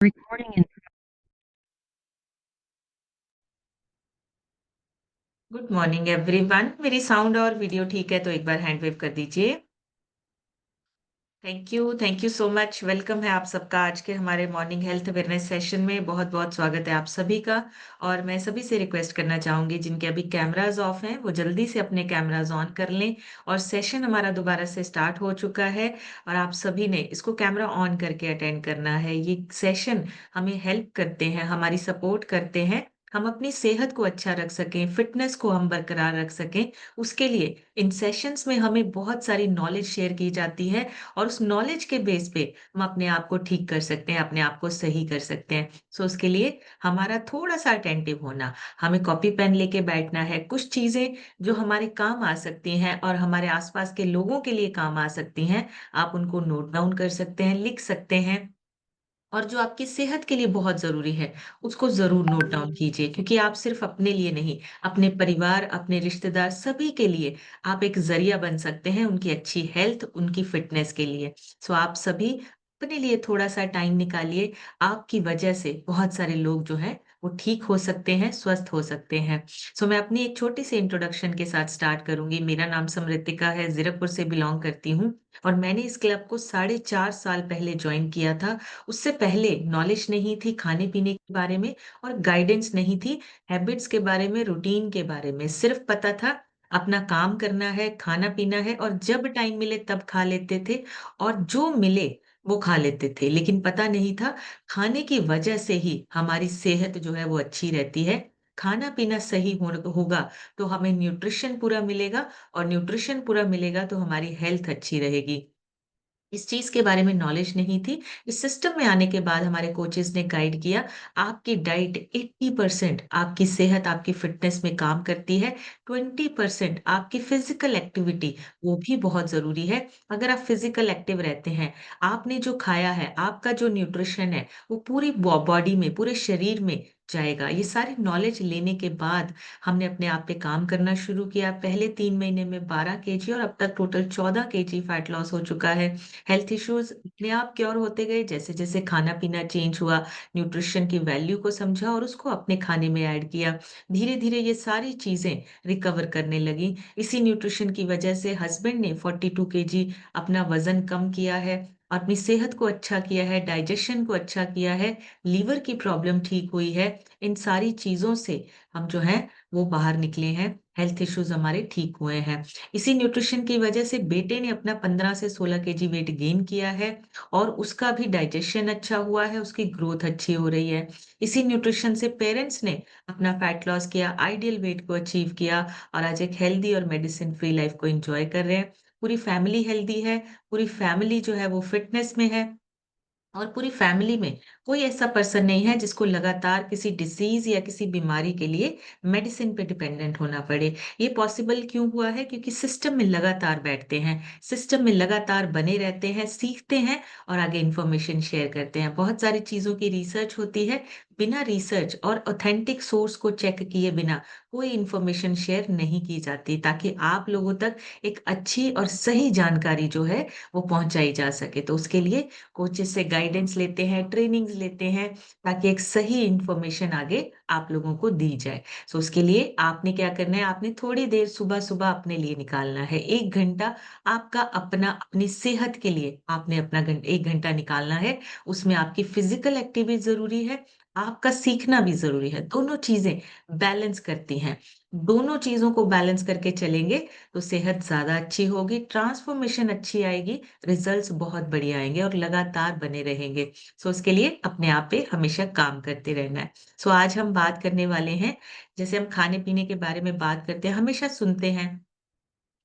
Recording in good morning everyone. मेरी sound और video ठीक है तो एक बार हैंड वेव कर दीजिए। Thank you so much. Welcome है आप सबका आज के हमारे मॉर्निंग हेल्थ अवेयरनेस सेशन में। बहुत बहुत स्वागत है आप सभी का। और मैं सभी से रिक्वेस्ट करना चाहूंगी जिनके अभी कैमराज ऑफ हैं वो जल्दी से अपने कैमराज ऑन कर लें। और सेशन हमारा दोबारा से स्टार्ट हो चुका है और आप सभी ने इसको कैमरा ऑन करके अटेंड करना है। ये सेशन हमें हेल्प करते हैं, हमारी सपोर्ट करते हैं, हम अपनी सेहत को अच्छा रख सकें, फिटनेस को हम बरकरार रख सकें। उसके लिए इन सेशंस में हमें बहुत सारी नॉलेज शेयर की जाती है और उस नॉलेज के बेस पे हम अपने आप को ठीक कर सकते हैं, अपने आप को सही कर सकते हैं। सो उसके लिए हमारा थोड़ा सा अटेंटिव होना, हमें कॉपी पेन लेके बैठना है। कुछ चीजें जो हमारे काम आ सकती हैं और हमारे आसपास के लोगों के लिए काम आ सकती हैं, आप उनको नोट डाउन कर सकते हैं, लिख सकते हैं। और जो आपकी सेहत के लिए बहुत जरूरी है उसको जरूर नोट डाउन कीजिए, क्योंकि आप सिर्फ अपने लिए नहीं, अपने परिवार, अपने रिश्तेदार, सभी के लिए आप एक जरिया बन सकते हैं उनकी अच्छी हेल्थ, उनकी फिटनेस के लिए। सो आप सभी अपने लिए थोड़ा सा टाइम निकालिए। आपकी वजह से बहुत सारे लोग जो हैं वो ठीक हो सकते हैं, स्वस्थ हो सकते हैं। सो मैं अपनी एक छोटी सी इंट्रोडक्शन के साथ स्टार्ट करूंगी। मेरा नाम समृतिका है, जीरकपुर से बिलोंग करती हूँ और मैंने इस क्लब को 4.5 साल पहले ज्वाइन किया था। उससे पहले नॉलेज नहीं थी खाने पीने के बारे में और गाइडेंस नहीं थी हैबिट्स के बारे में, रूटीन के बारे में। सिर्फ पता था अपना काम करना है, खाना पीना है और जब टाइम मिले तब खा लेते थे और जो मिले वो खा लेते थे। लेकिन पता नहीं था खाने की वजह से ही हमारी सेहत जो है वो अच्छी रहती है। खाना पीना सही होगा तो हमें न्यूट्रिशन पूरा मिलेगा और न्यूट्रिशन पूरा मिलेगा तो हमारी हेल्थ अच्छी रहेगी। इस चीज के बारे में नॉलेज नहीं थी। इस सिस्टम में आने के बाद हमारे कोचेस ने गाइड किया, आपकी डाइट 80% आपकी सेहत, आपकी फिटनेस में काम करती है। 20% आपकी फिजिकल एक्टिविटी, वो भी बहुत जरूरी है। अगर आप फिजिकल एक्टिव रहते हैं, आपने जो खाया है, आपका जो न्यूट्रिशन है वो पूरी बॉडी में, पूरे शरीर में जाएगा। ये सारी नॉलेज लेने के बाद हमने अपने आप पे काम करना शुरू किया। पहले 3 महीने में 12 kg और अब तक टोटल 14 kg फैट लॉस हो चुका है। हेल्थ इश्यूज अपने आप क्योर होते गए जैसे जैसे खाना पीना चेंज हुआ, न्यूट्रिशन की वैल्यू को समझा और उसको अपने खाने में ऐड किया। धीरे धीरे ये सारी चीजें रिकवर करने लगी। इसी न्यूट्रिशन की वजह से हस्बैंड ने 42 kg अपना वजन कम किया है, अपनी सेहत को अच्छा किया है, डाइजेशन को अच्छा किया है, लीवर की प्रॉब्लम ठीक हुई है। इन सारी चीजों से हम जो है वो बाहर निकले हैं, हेल्थ इश्यूज हमारे ठीक हुए हैं। इसी न्यूट्रिशन की वजह से बेटे ने अपना 15 से 16 kg वेट गेन किया है और उसका भी डाइजेशन अच्छा हुआ है, उसकी ग्रोथ अच्छी हो रही है। इसी न्यूट्रिशन से पेरेंट्स ने अपना फैट लॉस किया, आइडियल वेट को अचीव किया और आज एक हेल्दी और मेडिसिन फ्री लाइफ को एंजॉय कर रहे हैं। पूरी फैमिली हेल्दी है, पूरी फैमिली जो है वो फिटनेस में है और पूरी फैमिली में कोई ऐसा पर्सन नहीं है जिसको लगातार किसी डिसीज या किसी बीमारी के लिए मेडिसिन पे डिपेंडेंट होना पड़े। ये पॉसिबल क्यों हुआ है? क्योंकि सिस्टम में लगातार बैठते हैं, सिस्टम में लगातार बने रहते हैं, सीखते हैं और आगे इंफॉर्मेशन शेयर करते हैं। बहुत सारी चीजों की रिसर्च होती है, बिना रिसर्च और ऑथेंटिक सोर्स को चेक किए बिना कोई इंफॉर्मेशन शेयर नहीं की जाती, ताकि आप लोगों तक एक अच्छी और सही जानकारी जो है वो पहुंचाई जा सके। तो उसके लिए कोचेस से गाइडेंस लेते हैं, ट्रेनिंग्स लेते हैं, ताकि एक सही इंफॉर्मेशन आगे आप लोगों को दी जाए। सो उसके लिए आपने क्या करना है, आपने थोड़ी देर सुबह सुबह अपने लिए निकालना है। 1 घंटा आपका अपना, अपनी सेहत के लिए आपने अपना 1 घंटा निकालना है। उसमें आपकी फिजिकल एक्टिविटी जरूरी है, आपका सीखना भी जरूरी है। दोनों चीजें बैलेंस करती हैं। दोनों चीजों को बैलेंस करके चलेंगे तो सेहत ज्यादा अच्छी होगी, ट्रांसफॉर्मेशन अच्छी आएगी, रिजल्ट्स बहुत बढ़िया आएंगे और लगातार बने रहेंगे। सो उसके लिए अपने आप पे हमेशा काम करते रहना है। सो आज हम बात करने वाले हैं, जैसे हम खाने पीने के बारे में बात करते हैं, हमेशा सुनते हैं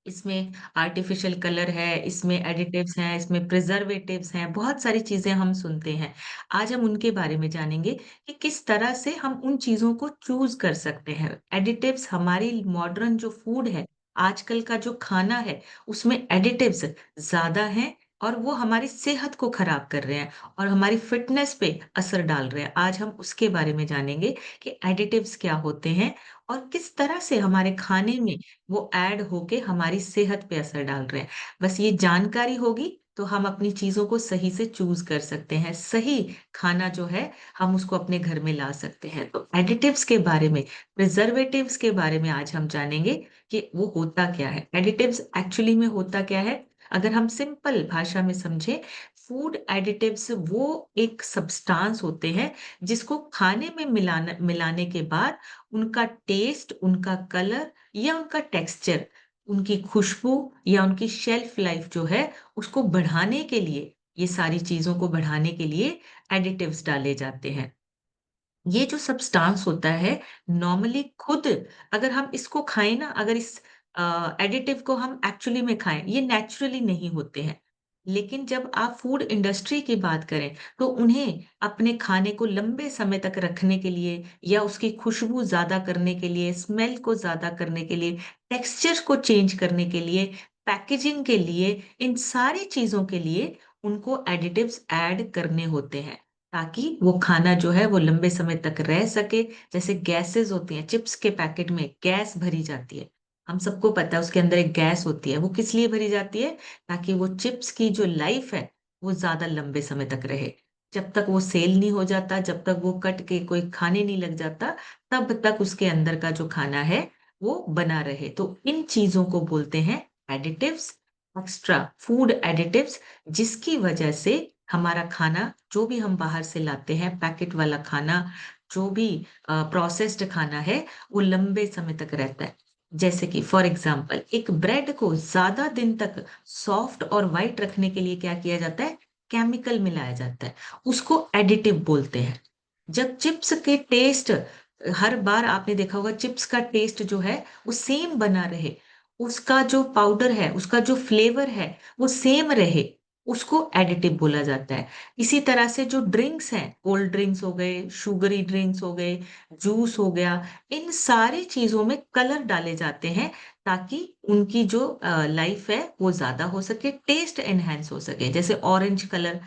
इसमें आर्टिफिशियल कलर है, इसमें एडिटिव्स हैं, इसमें प्रिजर्वेटिव्स हैं, बहुत सारी चीजें हम सुनते हैं। आज हम उनके बारे में जानेंगे कि किस तरह से हम उन चीजों को चूज कर सकते हैं। एडिटिव्स, हमारी मॉडर्न जो फूड है, आजकल का जो खाना है, उसमें एडिटिव्स ज्यादा हैं और वो हमारी सेहत को खराब कर रहे हैं और हमारी फिटनेस पे असर डाल रहे हैं। आज हम उसके बारे में जानेंगे कि एडिटिव्स क्या होते हैं और किस तरह से हमारे खाने में वो ऐड होके हमारी सेहत पे असर डाल रहे हैं। बस ये जानकारी होगी तो हम अपनी चीज़ों को सही से चूज़ कर सकते हैं। सही खाना जो है, हम उसको अपने घर में ला सकते हैं। तो एडिटिव्स के बारे में, प्रिज़र्वेटिव्स के बारे में आज हम जानेंगे कि वो होता क्या है? एडिटिव्स एक्चुअली में होता क्या है? अगर हम सिंपल भाषा में समझें, फूड एडिटिव्स वो एक सब्सटेंस होते हैं, जिसको खाने में मिलाने के बाद उनका टेस्ट, उनका कलर या उनका टेक्सचर, उनकी खुशबू या उनकी शेल्फ लाइफ जो है, उसको बढ़ाने के लिए, ये सारी चीज़ों को बढ़ाने के लिए एडिटिव्स डाले जाते हैं। ये जो सब्सटेंस होता है, नॉर्मली खुद अगर हम इसको खाएँ ना, अगर इस एडिटिव को हम एक्चुअली में खाएँ, ये नेचुरली नहीं होते हैं। लेकिन जब आप फूड इंडस्ट्री की बात करें, तो उन्हें अपने खाने को लंबे समय तक रखने के लिए या उसकी खुशबू ज़्यादा करने के लिए, स्मेल को ज़्यादा करने के लिए, टेक्सचर को चेंज करने के लिए, पैकेजिंग के लिए, इन सारी चीज़ों के लिए उनको एडिटिव्स ऐड करने होते हैं। ताकि वो खाना जो है वो लंबे समय तक रह सके। जैसे गैसेज़ होती हैं, चिप्स के पैकेट में गैस भरी जाती है। हम सबको पता है उसके अंदर एक गैस होती है, वो किस लिए भरी जाती है? ताकि वो चिप्स की जो लाइफ़ है, वो ज़्यादा लंबे समय तक रहे। जब तक वो सेल नहीं हो जाता, जब तक वो कट के कोई खाने नहीं लग जाता, तब तक उसके अंदर का जो खाना है, वो बना रहे। तो इन चीज़ों को बोलते हैं एडिटिव्स, एक्स्ट्रा फूड एडिटिव्स, जिसकी वजह से हमारा खाना, जो भी हम बाहर से लाते हैं, पैकेट वाला खाना, जो भी प्रोसेस्ड खाना है, वो लंबे समय तक रहता है। जैसे कि फॉर एग्ज़ाम्पल एक ब्रेड को ज़्यादा दिन तक सॉफ्ट और व्हाइट रखने के लिए क्या किया जाता है? केमिकल मिलाया जाता है। उसको एडिटिव बोलते हैं। जब चिप्स के टेस्ट हर बार आपने देखा होगा चिप्स का टेस्ट जो है, वो सेम बना रहे, उसका जो पाउडर है, उसका जो फ्लेवर है, वो सेम रहे, उसको एडिटिव बोला जाता है। इसी तरह से जो ड्रिंक्स हैं, कोल्ड ड्रिंक्स हो गए, शुगरी ड्रिंक्स हो गए, जूस हो गया, इन सारी चीज़ों में कलर डाले जाते हैं ताकि उनकी जो लाइफ है वो ज़्यादा हो सके, टेस्ट एनहांस हो सके। जैसे ऑरेंज कलर,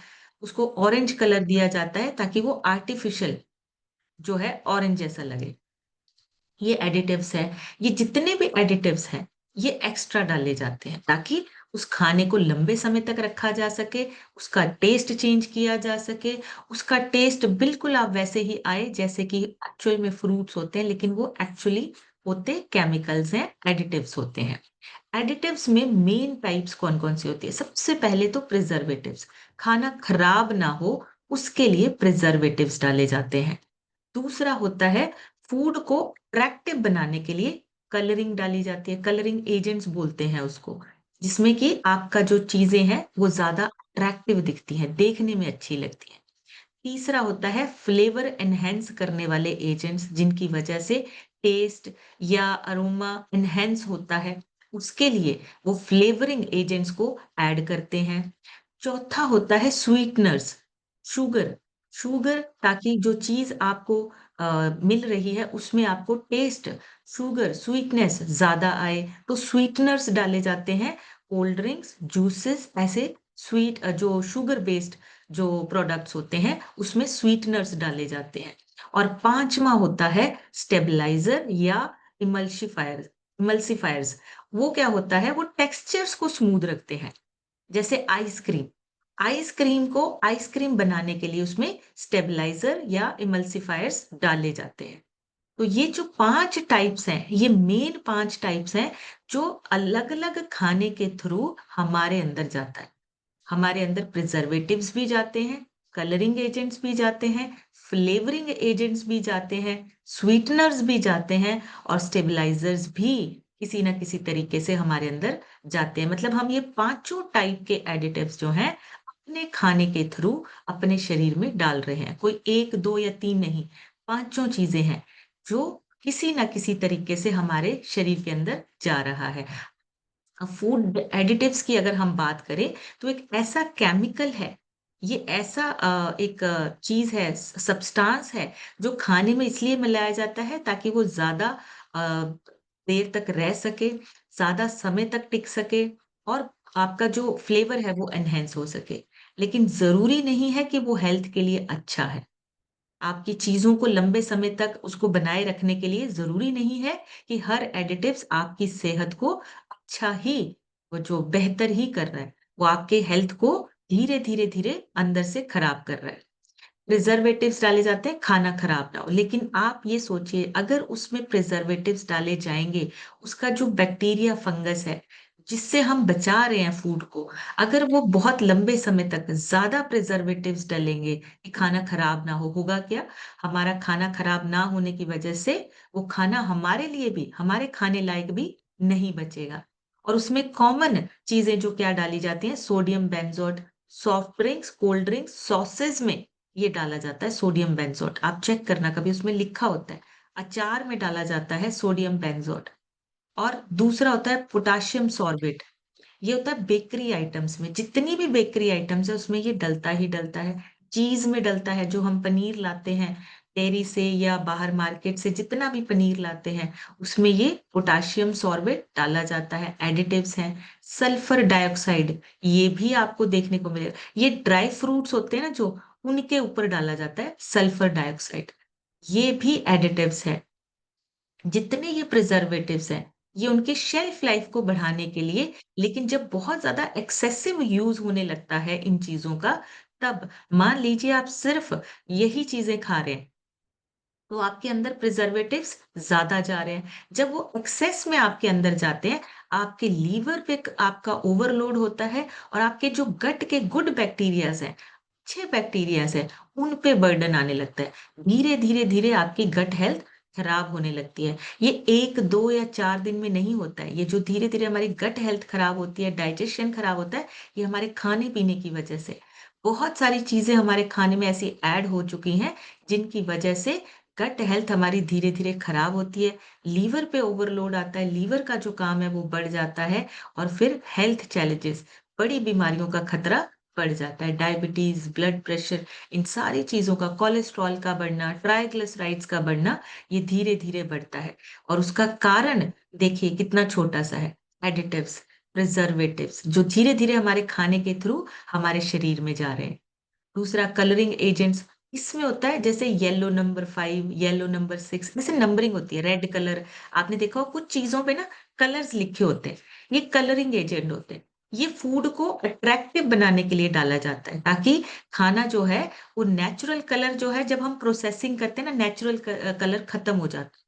उसको ऑरेंज कलर दिया जाता है ताकि वो आर्टिफिशियल जो है ऑरेंज जैसा लगे। ये एडिटिव्स हैं, ये जितने भी एडिटिव्स हैं, ये एक्स्ट्रा डाले जाते हैं ताकि उस खाने को लंबे समय तक रखा जा सके, उसका टेस्ट चेंज किया जा सके, उसका टेस्ट बिल्कुल आप वैसे ही आए जैसे कि एक्चुअल में फ्रूट्स होते हैं, लेकिन वो एक्चुअली होते केमिकल्स हैं, एडिटिव्स होते हैं। एडिटिव्स में मेन टाइप्स कौन-कौन सी होती है? सबसे पहले तो प्रिजर्वेटिव्स, खाना खराब ना हो, उसके लिए प्रिजर्वेटिव्स डाले जाते हैं। दूसरा होता है फूड को अट्रैक्टिव बनाने के लिए कलरिंग डाली जाती है, कलरिंग एजेंट्स बोलते हैं उसको, जिसमें कि आपका जो चीज़ें हैं वो ज़्यादा अट्रैक्टिव दिखती हैं, देखने में अच्छी लगती हैं। तीसरा होता है फ्लेवर एनहांस करने वाले एजेंट्स जिनकी वजह से टेस्ट या अरोमा एनहांस होता है, उसके लिए वो फ्लेवरिंग एजेंट्स को ऐड करते हैं। चौथा होता है स्वीटनर्स, शुगर, शुगर ताकि जो चीज़ आपको मिल रही है उसमें आपको टेस्ट, शुगर, स्वीटनेस ज़्यादा आए, तो स्वीटनर्स डाले जाते हैं। कोल्ड ड्रिंक्स, जूसेस ऐसे स्वीट जो शुगर बेस्ड जो प्रोडक्ट्स होते हैं, उसमें स्वीटनर्स डाले जाते हैं। और 5वाँ होता है स्टेबलाइज़र या इमल्सिफ़ायर्स। वो क्या होता है, वो टेक्सचर्स को स्मूथ रखते हैं। जैसे आइसक्रीम, आइसक्रीम को आइसक्रीम बनाने के लिए उसमें स्टेबलाइज़र या इमल्सिफ़ायर्स डाले जाते हैं। तो ये जो 5 टाइप्स हैं, ये मेन 5 टाइप्स हैं, जो अलग-अलग खाने के थ्रू हमारे अंदर जाता है। हमारे अंदर प्रिजर्वेटिव्स भी जाते हैं, कलरिंग एजेंट्स भी जाते हैं, फ्लेवरिंग एजेंट्स भी जाते हैं, स्वीटनर्स भी जाते हैं और स्टेबलाइजर्स भी किसी न किसी तरीके से हमारे अंदर जाते हैं। मतलब हम ये पाँचों टाइप के एडिटिव्स जो हैं, अपने खाने के थ्रू अपने शरीर में डाल रहे हैं। कोई 1, 2 या 3 नहीं, पाँचों चीज़ें हैं, जो किसी न किसी तरीके से हमारे शरीर के अंदर जा रहा है। फूड एडिटिव्स की अगर हम बात करें, तो एक ऐसा केमिकल है, ये ऐसा एक चीज़ है, सब्सटेंस है, जो खाने में इसलिए मिलाया जाता है ताकि वो ज़्यादा देर तक रह सके, ज़्यादा समय तक टिक सके और आपका जो फ्लेवर है वो एनहांस हो सके। लेकिन ज़रूरी नहीं है कि वो हेल्थ के लिए अच्छा है। आपकी चीज़ों को लंबे समय तक उसको बनाए रखने के लिए ज़रूरी नहीं है कि हर एडिटिव्स आपकी सेहत को अच्छा ही वो जो बेहतर ही कर रहा है। वो आपके हेल्थ को धीरे धीरे धीरे अंदर से खराब कर रहा है। प्रिजर्वेटिव्स डाले जाते हैं खाना खराब ना हो, लेकिन आप ये सोचिए अगर उसमें प्रिजर्वेटिव्स डाले जाएंगे, उसका जो बैक्टीरिया फंगस है जिससे हम बचा रहे हैं फूड को, अगर वो बहुत लंबे समय तक ज्यादा प्रिजर्वेटिव्स डालेंगे कि खाना खराब ना हो, होगा क्या? हमारा खाना खराब ना होने की वजह से वो खाना हमारे लिए भी, हमारे खाने लायक भी नहीं बचेगा। और उसमें कॉमन चीजें जो क्या डाली जाती हैं, sodium benzoate, soft drinks, cold drinks, sausage में ये डाला जाता है सोडियम बेंजोएट। आप चेक करना कभी, उसमें लिखा होता है। अचार में डाला जाता है सोडियम बेंजोएट। और दूसरा होता है पोटाशियम सॉर्बेट। ये होता है बेकरी आइटम्स में, जितनी भी बेकरी आइटम्स है उसमें ये डलता ही डलता है। चीज में डलता है, जो हम पनीर लाते हैं डेयरी से या बाहर मार्केट से, जितना भी पनीर लाते हैं उसमें ये पोटाशियम सॉर्बेट डाला जाता है। एडिटिव्स हैं। सल्फर डाइऑक्साइड, ये भी आपको देखने को मिलेगा। ये ड्राई फ्रूट्स होते हैं ना जो, उनके ऊपर डाला जाता है सल्फर डाइऑक्साइड। ये भी एडिटिव्स है। जितने ये प्रिजर्वेटिव्स हैं, ये उनके शेल्फ लाइफ को बढ़ाने के लिए, लेकिन जब बहुत ज्यादा एक्सेसिव यूज होने लगता है इन चीजों का, तब मान लीजिए आप सिर्फ यही चीजें खा रहे हैं तो आपके अंदर प्रिजर्वेटिव्स ज्यादा जा रहे हैं। जब वो एक्सेस में आपके अंदर जाते हैं, आपके लीवर पे आपका ओवरलोड होता है, और आपके जो गट के गुड बैक्टीरियाज हैं, अच्छे बैक्टीरियाज हैं, उन पे बर्डन आने लगता है। धीरे धीरे धीरे आपकी गट हेल्थ खराब होने लगती है। ये 1 2 या 4 दिन में नहीं होता है। ये जो धीरे धीरे हमारी गट हेल्थ खराब होती है, डाइजेशन खराब होता है, ये हमारे खाने पीने की वजह से। बहुत सारी चीजें हमारे खाने में ऐसी ऐड हो चुकी हैं जिनकी वजह से गट हेल्थ हमारी धीरे धीरे खराब होती है। लीवर पे ओवरलोड आता है, लीवर का जो काम है वो बढ़ जाता है, और फिर हेल्थ चैलेंजेस, बड़ी बीमारियों का खतरा बढ़ जाता है। डायबिटीज, ब्लड प्रेशर, इन सारी चीजों का, कोलेस्ट्रॉल का बढ़ना, ट्राइग्लिसराइड्स का बढ़ना, ये धीरे धीरे बढ़ता है। और उसका कारण देखिए कितना छोटा सा है। एडिटिव्स, प्रिजर्वेटिव्स, जो धीरे धीरे हमारे खाने के थ्रू हमारे शरीर में जा रहे हैं। दूसरा कलरिंग एजेंट्स, इसमें होता है जैसे येलो नंबर 5, येलो नंबर 6, जैसे नंबरिंग होती है, रेड कलर। आपने देखा हो कुछ चीजों पे ना कलर्स लिखे होते हैं, ये कलरिंग एजेंट होते हैं। ये फूड को अट्रैक्टिव बनाने के लिए डाला जाता है, ताकि खाना जो है वो नेचुरल कलर जो है, जब हम प्रोसेसिंग करते हैं ना, नेचुरल कलर खत्म हो जाता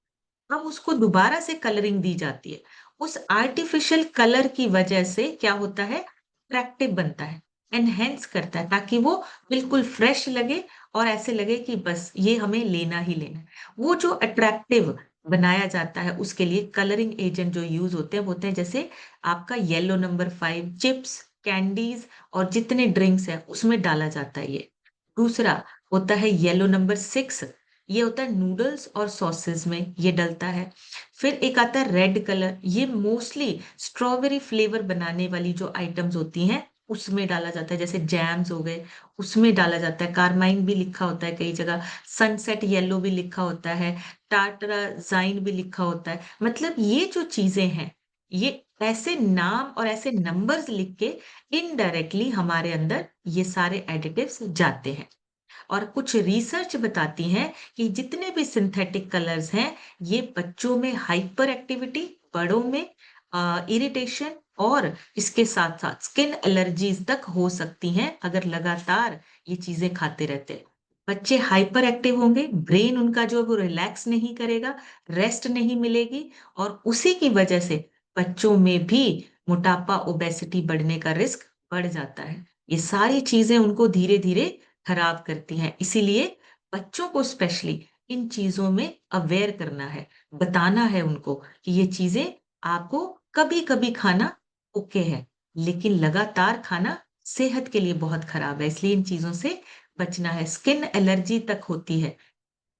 है, अब उसको दोबारा से कलरिंग दी जाती है। उस आर्टिफिशियल कलर की वजह से क्या होता है, अट्रैक्टिव बनता है, एनहेंस करता है, ताकि वो बिल्कुल फ्रेश लगे, और ऐसे लगे कि बस ये हमें लेना ही लेना है। वो जो अट्रैक्टिव बनाया जाता है, उसके लिए कलरिंग एजेंट जो यूज होते हैं वो होते हैं, जैसे आपका येलो नंबर 5, चिप्स, कैंडीज और जितने ड्रिंक्स है उसमें डाला जाता है ये। दूसरा होता है येलो नंबर 6, ये होता है नूडल्स और सॉसेस में ये डलता है। फिर एक आता है रेड कलर, ये मोस्टली स्ट्रॉबेरी फ्लेवर बनाने वाली जो आइटम्स होती हैं उसमें डाला जाता है, जैसे जैम्स हो गए, उसमें डाला जाता है। कारमाइन भी लिखा होता है कई जगह, सनसेट येलो भी लिखा होता है, टाटराजाइन भी लिखा होता है। मतलब ये जो चीजें हैं, ये ऐसे नाम और ऐसे नंबर्स लिख के इनडायरेक्टली हमारे अंदर ये सारे एडिटिव्स जाते हैं। और कुछ रिसर्च बताती हैं कि जितने भी सिंथेटिक कलर्स हैं, ये बच्चों में हाइपर एक्टिविटी, बड़ों में इरिटेशन, और इसके साथ साथ स्किन एलर्जीज तक हो सकती हैं अगर लगातार ये चीजें खाते रहते हैं। बच्चे हाइपर एक्टिव होंगे, ब्रेन उनका जो है वो रिलैक्स नहीं करेगा, रेस्ट नहीं मिलेगी, और उसी की वजह से बच्चों में भी मोटापा, ओबेसिटी बढ़ने का रिस्क बढ़ जाता है। ये सारी चीजें उनको धीरे धीरे खराब करती हैं। इसीलिए बच्चों को स्पेशली इन चीजों में अवेयर करना है, बताना है उनको कि ये चीजें आपको कभी कभी खाना ओके है, लेकिन लगातार खाना सेहत के लिए बहुत खराब है, इसलिए इन चीजों से बचना है। स्किन एलर्जी तक होती है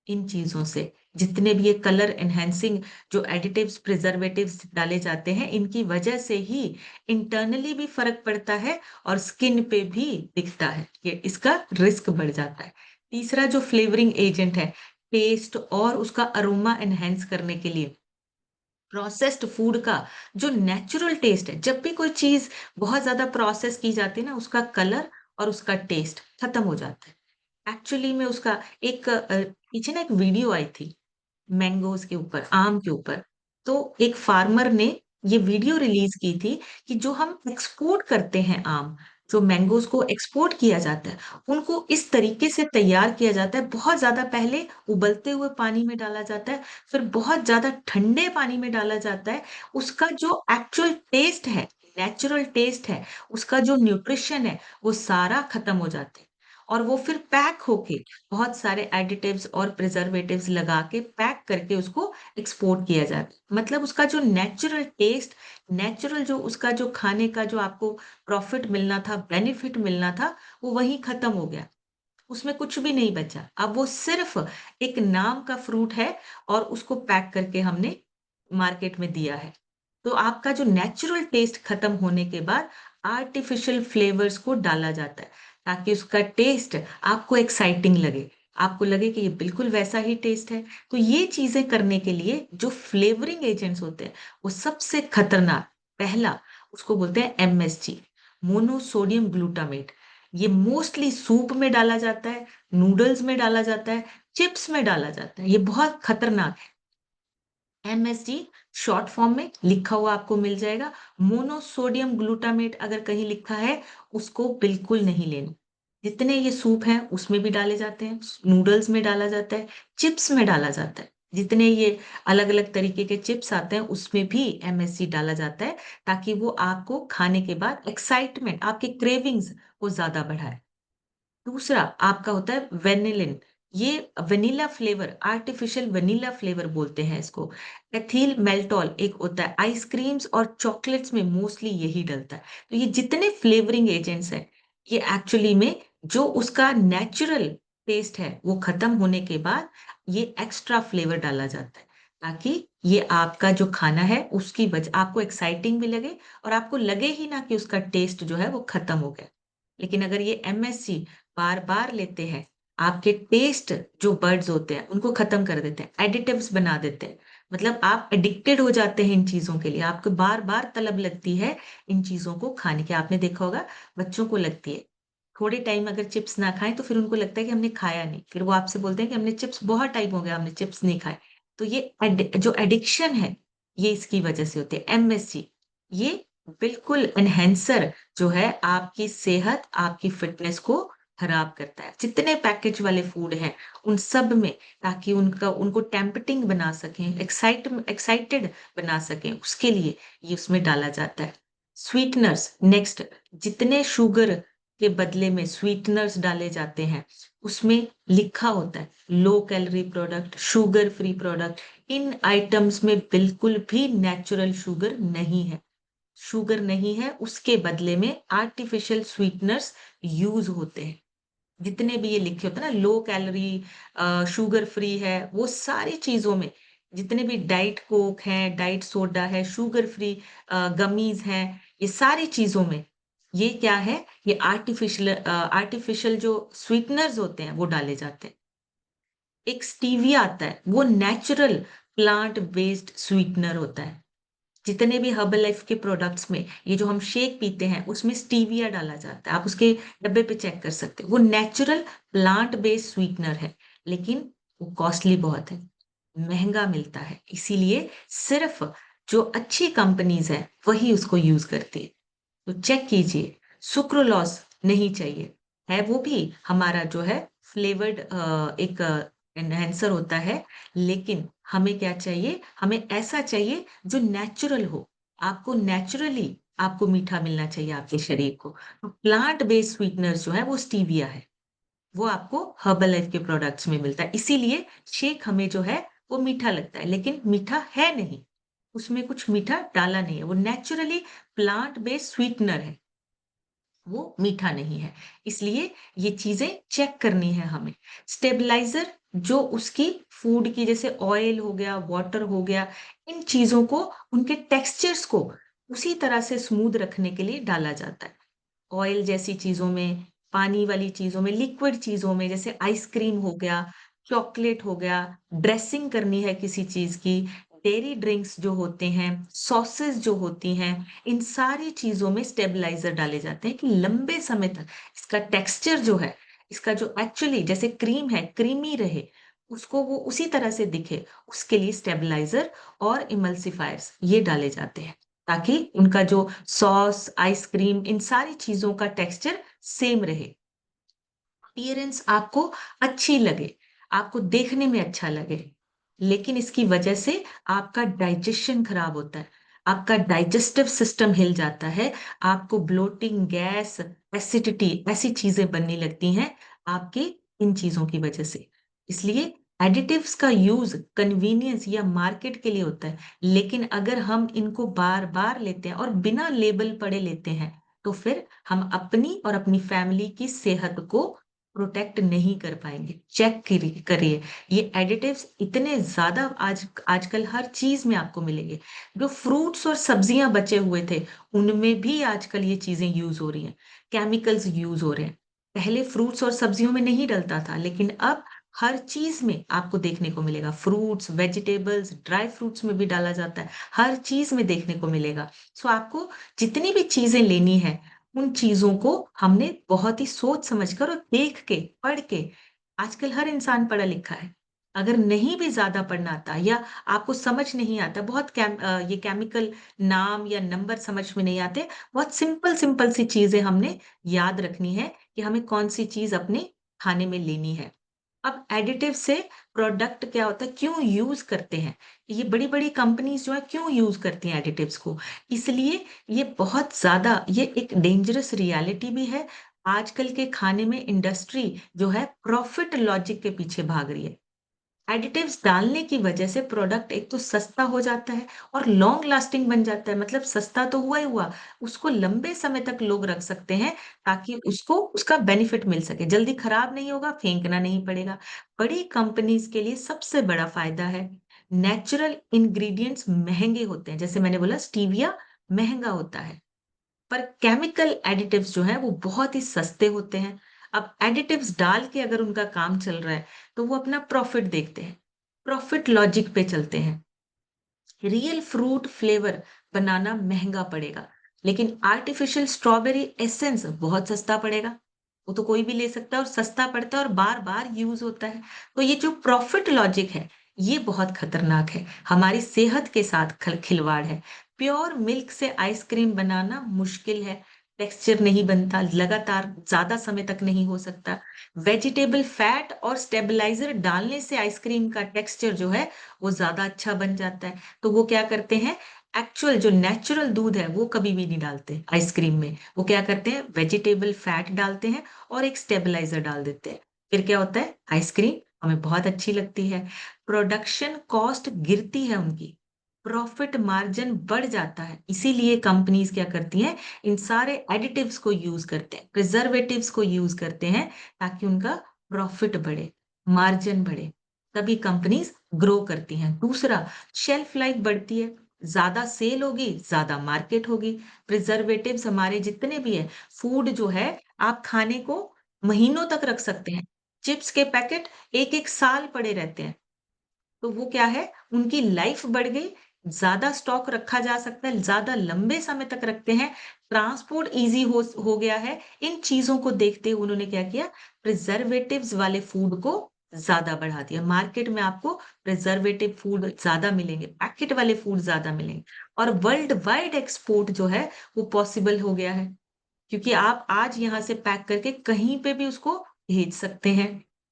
इन चीजों से। जितने भी ये कलर एनहेंसिंग जो एडिटिव्स, प्रिजर्वेटिव्स डाले जाते हैं, इनकी वजह से ही इंटरनली भी फर्क पड़ता है, और स्किन पे भी दिखता है, ये इसका रिस्क बढ़ जाता है। तीसरा जो फ्लेवरिंग एजेंट है, टेस्ट और उसका अरोमा एनहेंस करने के लिए, प्रोसेस्ड फूड का जो नेचुरल टेस्ट है, जब भी कोई चीज बहुत ज्यादा प्रोसेस की जाती है ना, उसका कलर और उसका टेस्ट खत्म हो जाता है। एक्चुअली में उसका एक पीछे ना एक वीडियो आई थी मैंगोज के ऊपर, आम के ऊपर। तो एक फार्मर ने ये वीडियो रिलीज की थी कि जो हम एक्सपोर्ट करते हैं आम, जो मैंगोज़ को एक्सपोर्ट किया जाता है, उनको इस तरीके से तैयार किया जाता है, बहुत ज़्यादा पहले उबलते हुए पानी में डाला जाता है, फिर बहुत ज़्यादा ठंडे पानी में डाला जाता है। उसका जो एक्चुअल टेस्ट है, नेचुरल टेस्ट है, उसका जो न्यूट्रिशन है, वो सारा खत्म हो जाता है। और वो फिर पैक होके बहुत सारे एडिटिव्स और प्रिजर्वेटिव्स लगा के पैक करके उसको एक्सपोर्ट किया जाता है। मतलब उसका जो नेचुरल टेस्ट, नेचुरल जो उसका जो खाने का जो आपको प्रॉफिट मिलना था, बेनिफिट मिलना था, वो वहीं खत्म हो गया। उसमें कुछ भी नहीं बचा। अब वो सिर्फ एक नाम का फ्रूट है और उसको पैक करके हमने मार्केट में दिया है। तो आपका जो नेचुरल टेस्ट खत्म होने के बाद आर्टिफिशियल फ्लेवर्स को डाला जाता है, ताकि उसका टेस्ट आपको एक्साइटिंग लगे। आपको लगे कि ये बिल्कुल वैसा ही टेस्ट है। तो ये चीज़ें करने के लिए जो फ्लेवरिंग एजेंट्स होते हैं, वो सबसे खतरनाक पहला उसको बोलते हैं एमएसजी, मोनोसोडियम ग्लूटामेट। ये मोस्टली सूप में डाला जाता है, नूडल्स में डाला जाता है, चिप्स में डाला जाता है। ये बहुत खतरनाक है। एमएसजी शॉर्ट फॉर्म में लिखा हुआ आपको मिल जाएगा। मोनोसोडियम ग्लूटामेट अगर कहीं लिखा है, उसको बिल्कुल नहीं लेना। जितने ये सूप हैं, उसमें भी डाले जाते हैं, नूडल्स में डाला जाता है, चिप्स में डाला जाता है। जितने ये अलग-अलग तरीके के चिप्स आते हैं, उसमें भी एमएसजी डाला जाता है, ताकि वो आपको खाने के बाद एक्साइटमेंट, आपके क्रेविंग्स को ज़्यादा बढ़ाए। दूसरा आपका होता है वेनिलिन। ये vanilla flavour, artificial vanilla flavour बोलते हैं इसको। एथिल मेल्टॉल एक होता है, आइसक्रीम्स और चॉकलेट्स में मोस्टली यही डलता है। तो ये जितने फ्लेवरिंग एजेंट्स हैं, ये एक्चुअली में जो उसका नेचुरल टेस्ट है, वो खत्म होने के बाद ये एक्स्ट्रा फ्लेवर डाला जाता है, ताकि ये आपका जो खाना है, उसकी वजह आपको एक्साइटिंग भी लगे और आपको लगे ही ना कि उसका टेस्ट जो है वो खत्म हो गया। लेकिन अगर ये एमएससी बार-बार लेते हैं, आपके टेस्ट जो बड्स होते हैं, उनको खत्म कर देते हैं, एडिटिव्स बना देते हैं। मतलब आप एडिक्टेड हो जाते हैं इन चीज़ों के लिए, आपको बार-बार तलब लगती है इन चीज़ों को खाने की। आपने देखा होगा बच्चों को लगती है। थोड़े टाइम अगर चिप्स ना खाएँ तो फिर उनको लगता है कि हमने खाया नहीं। फिर वो आपसे बोलते हैं कि हमने चिप्स बहुत टाइम हो गया हमने चिप्स नहीं खाए। तो ये जो एडिक्शन है, ये इसकी वजह से होती है। एमएसजी ये बिल्कुल एनहांसर जो है आपकी सेहत, आपकी फ़िटनेस को खराब करता है। जितने पैकेज वाले फूड हैं, उन सब में ताकि उनको टेम्प्टिंग बना सकें, एक्साइटेड बना सकें, उसके लिए ये उसमें डाला जाता है। स्वीटनर्स नेक्स्ट जितने शुगर के बदले में स्वीटनर्स डाले जाते हैं, उसमें लिखा होता है low calorie product, sugar free product. इन आइटम्स में बिल्कुल भी नेचुरल शुगर नहीं है। शुगर नहीं है, उसके बदले में आर्टिफिशियल स्वीटनर्स यूज़ होते हैं। जितने भी ये लिखे होते हैं ना लो कैलोरी शुगर फ्री है, वो सारी चीज़ों में जितने भी डाइट कोक है, डाइट सोडा है, शुगर फ्री गमीज़ हैं, ये सारी चीज़ों में ये क्या है, ये आर्टिफिशियल जो स्वीटनर्स होते हैं, वो डाले जाते हैं। एक स्टीविया आता है, वो नेचुरल प्लांट बेस्ड स्वीटनर होता है। जितने भी हर्बल लाइफ के प्रोडक्ट्स में ये जो हम शेक पीते हैं उसमें स्टीविया डाला जाता है। आप उसके डब्बे पे चेक कर सकते हो। वो नेचुरल प्लांट बेस्ड स्वीटनर है, लेकिन वो कॉस्टली बहुत है, महँगा मिलता है। इसीलिए सिर्फ़ जो अच्छी कंपनीज़ हैं, वही उसको यूज़ करती है। तो चेक कीजिए, सुक्रोलॉस नहीं चाहिए। है वो भी हमारा जो है फ्लेवर्ड एक एनहांसर होता है, लेकिन हमें क्या चाहिए? हमें ऐसा चाहिए जो नेचुरल हो। आपको नेचुरली आपको मीठा मिलना चाहिए आपके शरीर को। तो प्लांट बेस्ड स्वीटनर्स जो है वो स्टीविया है। वो आपको हर्बल लाइफ के प्रोडक्ट्स में मिलता है। इसीलिए शेक हमें जो है वो मीठा लगता है, लेकिन मीठा है नहीं। उसमें कुछ मीठा डाला नहीं है। वो नेचुरली प्लांट बेस्ड स्वीटनर है। वो मीठा नहीं है। इसलिए ये चीज़ें चेक करनी है हमें। स्टेबलाइज़र जो उसकी फूड की जैसे ऑयल हो गया, वाटर हो गया, इन चीज़ों को उनके टेक्सचर्स को उसी तरह से स्मूथ रखने के लिए डाला जाता है। ऑयल जैसी चीज़ों में, पानी वाली चीज़ों में, लिक्विड चीज़ों में जैसे आइसक्रीम हो गया, चॉकलेट हो गया, ड्रेसिंग करनी है किसी चीज़ की, डेयरी ड्रिंक्स जो होते हैं, सॉसेज़ जो होती हैं, इन सारी चीज़ों में स्टेबलाइज़र डाले जाते हैं कि लंबे समय तक इसका टेक्सचर जो है, इसका जो एक्चुअली जैसे क्रीम है, क्रीमी रहे, उसको वो उसी तरह से दिखे, उसके लिए स्टेबलाइज़र और इमल्सिफायर्स ये डाले जाते हैं। ताकि उनका जो सॉस, आइसक्रीम इन सारी चीज़ों का टेक्सचर सेम रहे। अपीयरेंस आपको अच्छी लगे, आपको देखने में अच्छा लगे, लेकिन इसकी वजह से आपका डाइजेशन खराब होता है, आपका डाइजेस्टिव सिस्टम हिल जाता है, आपको ब्लोटिंग, गैस, एसिडिटी ऐसी चीजें बनने लगती हैं आपके इन चीजों की वजह से। इसलिए एडिटिव्स का यूज कन्वीनियंस या मार्केट के लिए होता है, लेकिन अगर हम इनको बार बार लेते हैं और बिना लेबल पढ़े लेते हैं, तो फिर हम अपनी और अपनी फैमिली की सेहत को प्रोटेक्ट नहीं कर पाएंगे। चेक करिए, ये एडिटिव्स इतने ज्यादा आजकल हर चीज में आपको मिलेंगे। जो फ्रूट्स और सब्जियां बचे हुए थे, उनमें भी आजकल ये चीजें यूज हो रही हैं, केमिकल्स यूज हो रहे हैं। पहले फ्रूट्स और सब्जियों में नहीं डलता था, लेकिन अब हर चीज में आपको देखने को मिलेगा। फ्रूट्स, वेजिटेबल्स, ड्राई फ्रूट्स में भी डाला जाता है, हर चीज में देखने को मिलेगा। सो आपको जितनी भी चीजें लेनी है, उन चीजों को हमने बहुत ही सोच समझकर और देख के, पढ़ के, आजकल हर इंसान पढ़ा लिखा है। अगर नहीं भी ज्यादा पढ़ना आता या आपको समझ नहीं आता, बहुत ये केमिकल नाम या नंबर समझ में नहीं आते, बहुत सिंपल सिंपल सी चीजें हमने याद रखनी है कि हमें कौन सी चीज अपने खाने में लेनी है। अब एडिटिव से प्रोडक्ट क्या होता है, क्यों यूज करते हैं, ये बड़ी बड़ी कंपनीज जो है क्यों यूज करती हैं एडिटिव्स को? इसलिए ये बहुत ज्यादा, ये एक डेंजरस रियलिटी भी है। आजकल के खाने में इंडस्ट्री जो है प्रॉफिट लॉजिक के पीछे भाग रही है। एडिटिव्स डालने की वजह से प्रोडक्ट एक तो सस्ता हो जाता है और लॉन्ग लास्टिंग बन जाता है। मतलब सस्ता तो हुआ ही हुआ, उसको लंबे समय तक लोग रख सकते हैं, ताकि उसको उसका बेनिफिट मिल सके, जल्दी खराब नहीं होगा, फेंकना नहीं पड़ेगा। बड़ी कंपनीज के लिए सबसे बड़ा फायदा है, नेचुरल इंग्रेडिएंट्स महंगे होते हैं, जैसे मैंने बोला स्टीविया महंगा होता है, पर केमिकल एडिटिव्स जो है वो बहुत ही सस्ते होते हैं। अब एडिटिव्स डाल के अगर उनका काम चल रहा है, तो वो अपना प्रॉफिट देखते हैं, प्रॉफिट लॉजिक पे चलते हैं। रियल फ्रूट फ्लेवर बनाना महंगा पड़ेगा, लेकिन आर्टिफिशियल स्ट्रॉबेरी एसेंस बहुत सस्ता पड़ेगा। वो तो कोई भी ले सकता है और सस्ता पड़ता है और बार बार यूज होता है। तो ये जो प्रॉफिट लॉजिक है, ये बहुत खतरनाक है, हमारी सेहत के साथ खिलवाड़ है। प्योर मिल्क से आइसक्रीम बनाना मुश्किल है, टेक्सचर नहीं बनता, लगातार ज्यादा समय तक नहीं हो सकता। वेजिटेबल फैट और स्टेबलाइजर डालने से आइसक्रीम का टेक्सचर जो है वो ज्यादा अच्छा बन जाता है। तो वो क्या करते हैं, एक्चुअल जो नेचुरल दूध है वो कभी भी नहीं डालते आइसक्रीम में, वो क्या करते हैं, वेजिटेबल फैट डालते हैं और एक स्टेबलाइजर डाल देते हैं। फिर क्या होता है, आइसक्रीम हमें बहुत अच्छी लगती है, प्रोडक्शन कॉस्ट गिरती है उनकी, प्रॉफिट मार्जिन बढ़ जाता है। इसीलिए कंपनीज क्या करती हैं, इन सारे एडिटिव्स को यूज करते हैं, प्रिजर्वेटिव्स को यूज करते हैं, ताकि उनका प्रॉफिट बढ़े, मार्जिन बढ़े, तभी कंपनीज ग्रो करती हैं। दूसरा, शेल्फ लाइफ बढ़ती है, ज्यादा सेल होगी, ज्यादा मार्केट होगी। प्रिजर्वेटिव्स हमारे जितने भी है, फूड जो है, आप खाने को महीनों तक रख सकते हैं। चिप्स के पैकेट एक एक साल पड़े रहते हैं, तो वो क्या है, उनकी लाइफ बढ़ गई, ज्यादा स्टॉक रखा जा सकता है, ज्यादा लंबे समय तक रखते हैं, ट्रांसपोर्ट इजी हो गया है। इन चीजों को देखते हुए उन्होंने क्या किया, प्रिजर्वेटिव्स वाले फूड को ज्यादा बढ़ा दिया। मार्केट में आपको प्रिजर्वेटिव फूड ज्यादा मिलेंगे, पैकेट वाले फूड ज्यादा मिलेंगे, और वर्ल्ड वाइड एक्सपोर्ट जो है वो पॉसिबल हो गया है, क्योंकि आप आज यहाँ से पैक करके कहीं पे भी उसको भेज सकते हैं।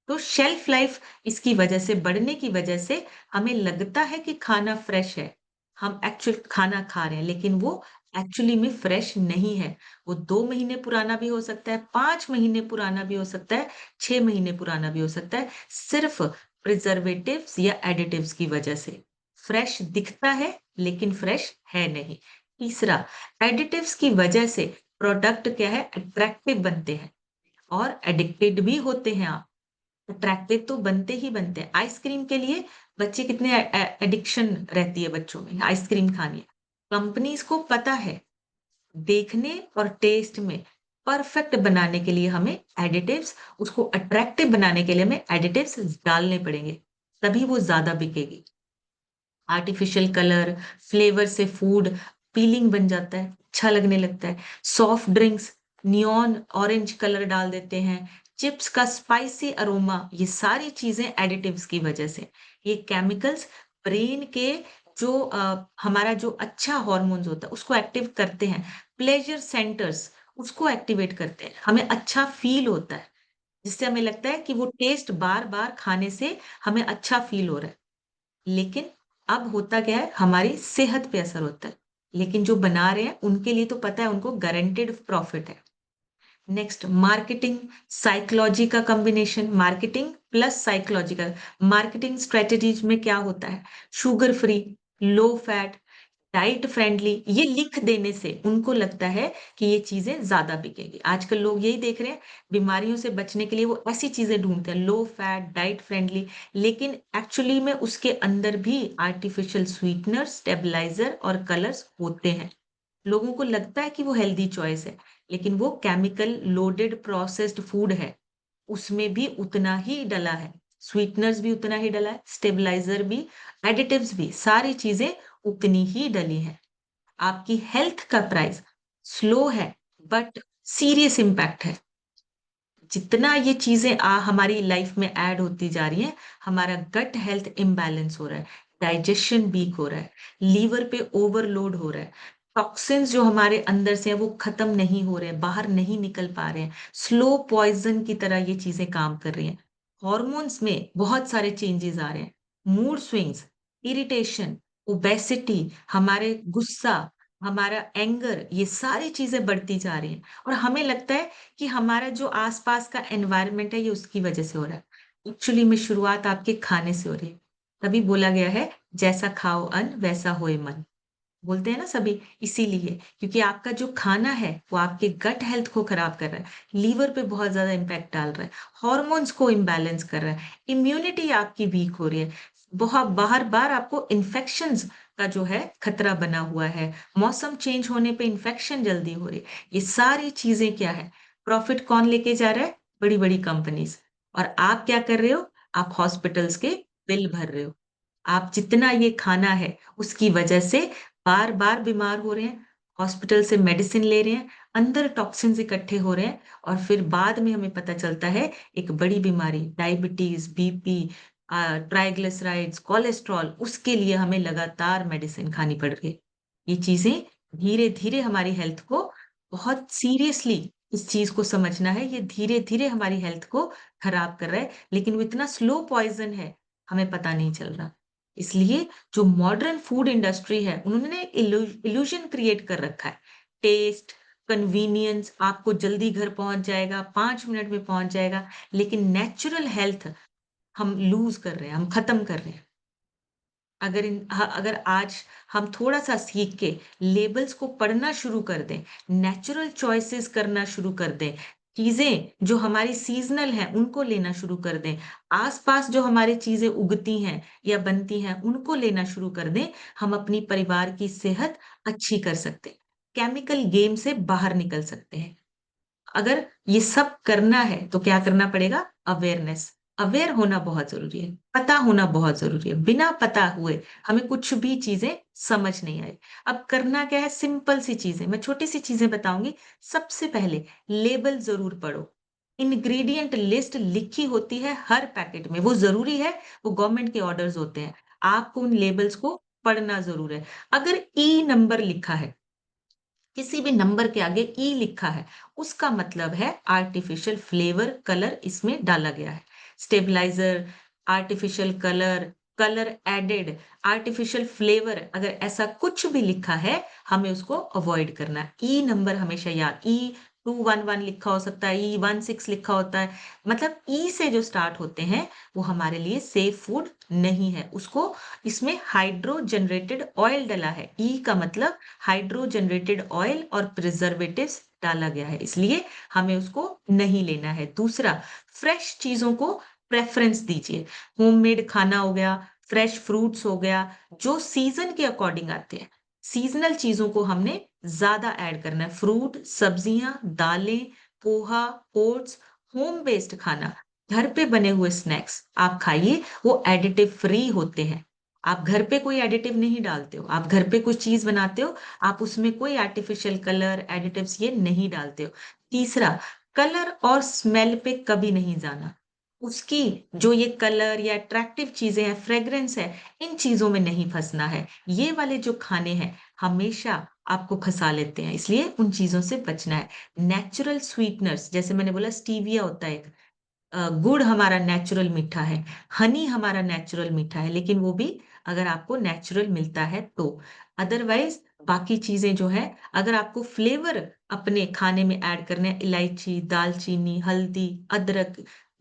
तो शेल्फ लाइफ इसकी वजह से, बढ़ने की वजह से, हमें लगता है कि खाना फ्रेश है, हम एक्चुअल खाना खा रहे हैं, लेकिन वो एक्चुअली में फ्रेश नहीं है। वो 2 महीने पुराना भी हो सकता है, 5 महीने पुराना भी हो सकता है, 6 महीने पुराना भी हो सकता है, सिर्फ प्रिजर्वेटिव्स या एडिटिव्स की वजह से। फ्रेश दिखता है, लेकिन फ्रेश है नहीं। तीसरा, एडिटिव्स की वजह से प्रोडक्ट क्या है, अट्रैक्टिव बनते हैं और एडिक्टेड भी होते हैं आप। अट्रैक्टिव तो बनते ही बनते हैं। आइसक्रीम के लिए बच्चे कितने एडिक्शन रहती है बच्चों में आइसक्रीम खाने। कंपनीज को पता है, देखने और टेस्ट में परफेक्ट बनाने के लिए हमें एडिटिव्स, उसको अट्रैक्टिव बनाने के लिए हमें एडिटिव्स डालने पड़ेंगे, तभी वो ज्यादा बिकेगी। आर्टिफिशियल कलर, फ्लेवर से फूड पीलिंग बन जाता है, अच्छा लगने लगता है। Soft drinks neon orange colour डाल देते हैं, चिप्स का स्पाइसी अरोमा, ये सारी चीजें एडिटिव्स की वजह से। ये केमिकल्स ब्रेन के जो हमारा जो अच्छा हार्मोन्स होता है उसको एक्टिव करते हैं। प्लेजर सेंटर्स उसको एक्टिवेट करते हैं। हमें अच्छा फ़ील होता है, जिससे हमें लगता है कि वो टेस्ट बार-बार खाने से हमें अच्छा फ़ील हो रहा है। लेकिन अब होता क्या है, हमारी सेहत पे असर होता है। लेकिन जो बना रहे हैं उनके लिए तो पता है, उनको गारंटीड प्रॉफिट है। नेक्स्ट, मार्केटिंग साइकोलॉजी का कॉम्बिनेशन, मार्केटिंग प्लस साइकोलॉजी का। मार्केटिंग स्ट्रेटजीज में क्या होता है, sugar free, low fat, diet friendly, ये लिख देने से उनको लगता है कि ये चीजें ज्यादा बिकेगी। आजकल लोग यही देख रहे हैं, बीमारियों से बचने के लिए वो ऐसी चीजें ढूंढते हैं, लो फैट, डाइट फ्रेंडली। लेकिन एक्चुअली में उसके अंदर भी आर्टिफिशियल स्वीटनर, स्टेबलाइजर और कलर्स होते हैं। लोगों को लगता है कि वो हेल्दी चॉइस है, लेकिन वो केमिकल लोडेड प्रोसेस्ड फूड है। उसमें भी उतना ही डला है, स्वीटनर्स भी उतना ही डला है, स्टेबलाइजर भी, एडिटिव्स भी, सारी चीजें उतनी ही डली हैं। आपकी हेल्थ का प्राइस स्लो है, बट सीरियस इम्पैक्ट है। जितना ये चीजें हमारी लाइफ में ऐड होती जा रही हैं, हमारा गट हेल्थ इम्बैलेंस हो रहा है, डाइजेशन वीक हो रहा है, लीवर पे ओवरलोड हो रहा है, टॉक्सिन्स जो हमारे अंदर से है वो खत्म नहीं हो रहे हैं, बाहर नहीं निकल पा रहे हैं, स्लो पॉइजन की तरह ये चीजें काम कर रही हैं। हॉर्मोन्स में बहुत सारे चेंजेस आ रहे हैं, मूड स्विंग्स, इरिटेशन, ओबेसिटी, हमारे गुस्सा, हमारा एंगर, ये सारी चीजें बढ़ती जा रही हैं। और हमें लगता है कि हमारा जो आसपास का एनवायरनमेंट है ये उसकी वजह से हो रहा है। एक्चुअली में शुरुआत आपके खाने से हो रही है। तभी बोला गया है, जैसा खाओ अन्न वैसा होए मन। बोलते हैं ना सभी, इसीलिए क्योंकि आपका जो खाना है वो आपके गट हेल्थ को खराब कर रहा है, लीवर पे बहुत ज्यादा इम्पैक्ट डाल रहा है, हॉर्मोन्स को इम्बैलेंस कर रहा है, इम्यूनिटी आपकी वीक हो रही है, बहुत बार बार आपको इन्फेक्शंस का जो है खतरा बना हुआ है, मौसम चेंज होने पे इन्फेक्शन जल्दी हो रही है। ये सारी चीजें क्या है, प्रॉफिट कौन लेके जा रहा है, बड़ी बड़ी कंपनीज। और आप क्या कर रहे हो, आप हॉस्पिटल्स के बिल भर रहे हो। आप जितना ये खाना है उसकी वजह से बार-बार बीमार हो रहे हैं, हॉस्पिटल से मेडिसिन ले रहे हैं, अंदर टॉक्सिन्स इकट्ठे हो रहे हैं, और फिर बाद में हमें पता चलता है एक बड़ी बीमारी, डायबिटीज, बीपी, ट्राइग्लिसराइड्स, कोलेस्ट्रॉल, उसके लिए हमें लगातार मेडिसिन खानी पड़ रही है। ये चीजें धीरे-धीरे हमारी हेल्थ को बहुत सीरियसली, इस चीज को समझना है, ये धीरे-धीरे हमारी हेल्थ को खराब कर रहा है, लेकिन वो इतना स्लो पॉइजन है, हमें पता नहीं चल रहा। इसलिए जो मॉडर्न फूड इंडस्ट्री है, उन्होंने इल्यूजन क्रिएट कर रखा है। टेस्ट, कन्वीनियंस, आपको जल्दी घर पहुंच जाएगा, 5 मिनट में पहुंच जाएगा, लेकिन नेचुरल हेल्थ हम लूज कर रहे हैं, हम खत्म कर रहे हैं। अगर आज हम थोड़ा सा सीख के लेबल्स को पढ़ना शुरू कर दें, नेचुरल चॉइसेस करना शुरू कर दें, चीजें जो हमारी सीजनल हैं उनको लेना शुरू कर दें, आसपास जो हमारी चीजें उगती हैं या बनती हैं उनको लेना शुरू कर दें, हम अपनी परिवार की सेहत अच्छी कर सकते हैं, केमिकल गेम से बाहर निकल सकते हैं। अगर ये सब करना है तो क्या करना पड़ेगा, अवेयरनेस। अवेयर होना बहुत जरूरी है, पता होना बहुत जरूरी है। बिना पता हुए हमें कुछ भी चीजें समझ नहीं आई। अब करना क्या है, सिंपल सी चीजें, मैं छोटी सी चीजें बताऊंगी। सबसे पहले लेबल जरूर पढ़ो। इंग्रेडिएंट लिस्ट लिखी होती है हर पैकेट में, वो जरूरी है, वो गवर्नमेंट के ऑर्डर्स होते हैं। आपको उन लेबल्स को पढ़ना जरूर है। अगर ई नंबर लिखा है, किसी भी नंबर के आगे ई लिखा है, उसका मतलब है आर्टिफिशियल फ्लेवर, कलर इसमें डाला गया है। Stabiliser, artificial colour, colour added, artificial flavour, अगर ऐसा कुछ भी लिखा है, हमें उसको अवॉइड करना है। ई नंबर हमेशा याद, E211 लिखा हो सकता है, E16 लिखा होता है, मतलब ई से जो स्टार्ट होते हैं वो हमारे लिए सेफ फूड नहीं है। उसको, इसमें हाइड्रो जनरेटेड ऑयल डला है, ई का मतलब हाइड्रो जनरेटेड ऑयल और प्रिजर्वेटिव्स डाला गया है, इसलिए हमें उसको नहीं लेना है। दूसरा, फ्रेश चीजों को प्रेफरेंस दीजिए। होममेड खाना हो गया, फ्रेश फ्रूट्स हो गया, जो सीजन के अकॉर्डिंग आते हैं, सीजनल चीजों को हमने ज्यादा ऐड करना है। फ्रूट, सब्जियां, दालें, पोहा, ओट्स, होम बेस्ड खाना, घर पे बने हुए स्नैक्स आप खाइए, वो एडिटिव फ्री होते हैं। आप घर पे कोई एडिटिव नहीं डालते हो, आप घर पे कुछ चीज बनाते हो, आप उसमें कोई आर्टिफिशियल कलर, एडिटिव्स ये नहीं डालते हो। तीसरा, कलर और स्मेल पे कभी नहीं जाना। उसकी जो ये कलर या अट्रैक्टिव चीजें हैं, फ्रेग्रेंस है, इन चीजों में नहीं फंसना है। ये वाले जो खाने हैं हमेशा आपको फंसा लेते हैं, इसलिए उन चीजों से बचना है। नेचुरल स्वीटनर्स, जैसे मैंने बोला स्टीविया होता है, गुड़ हमारा नेचुरल मीठा है, हनी हमारा नेचुरल मीठा है, लेकिन वो भी अगर आपको नेचुरल मिलता है तो। अदरवाइज बाकी चीजें जो है, अगर आपको फ्लेवर अपने खाने में ऐड करने हैं, इलायची, दालचीनी, हल्दी, अदरक,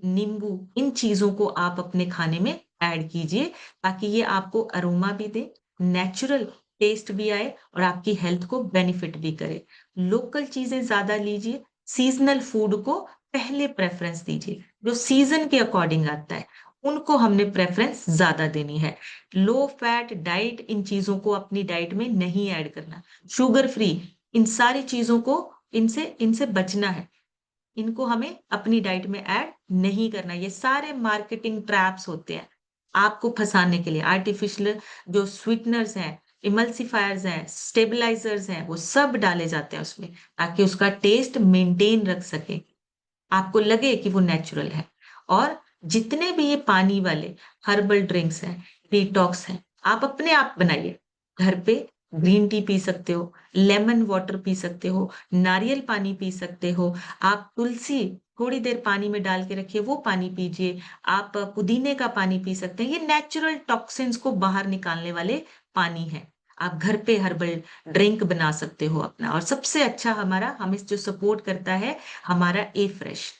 नींबू, इन चीजों को आप अपने खाने में ऐड कीजिए, ताकि ये आपको अरोमा भी दे, नेचुरल टेस्ट भी आए और आपकी हेल्थ को बेनिफिट भी करे। लोकल चीजें ज्यादा लीजिए, सीजनल फूड को पहले प्रेफरेंस दीजिए, जो सीजन के अकॉर्डिंग आता है उनको हमने प्रेफरेंस ज्यादा देनी है। लो फैट डाइट, इन चीजों को अपनी डाइट में नहीं ऐड करना। शुगर फ्री, इन सारी चीजों को, इनसे इनसे बचना है। इनको हमें अपनी डाइट में ऐड नहीं करना। ये सारे मार्केटिंग ट्रैप्स होते हैं आपको फंसाने के लिए। आर्टिफिशियल जो स्वीटनर्स हैं, इमल्सिफायर्स हैं, स्टेबलाइजर्स हैं, वो सब डाले जाते हैं उसमें, ताकि उसका टेस्ट मेंटेन रख सके, आपको लगे कि वो नेचुरल है। और जितने भी ये पानी वाले हर्बल ड्रिंक्स हैं, डिटॉक्स हैं, आप अपने आप बनाइए घर पे। ग्रीन टी पी सकते हो, लेमन वाटर पी सकते हो, नारियल पानी पी सकते हो, आप तुलसी थोड़ी देर पानी में डाल के रखिए, वो पानी पीजिए। आप पुदीने का पानी पी सकते हैं, ये नेचुरल टॉक्सिन्स को बाहर निकालने वाले पानी है। आप घर पे हर्बल ड्रिंक बना सकते हो अपना। और सबसे अच्छा हमारा, हमें जो सपोर्ट करता है, हमारा ए फ्रेश,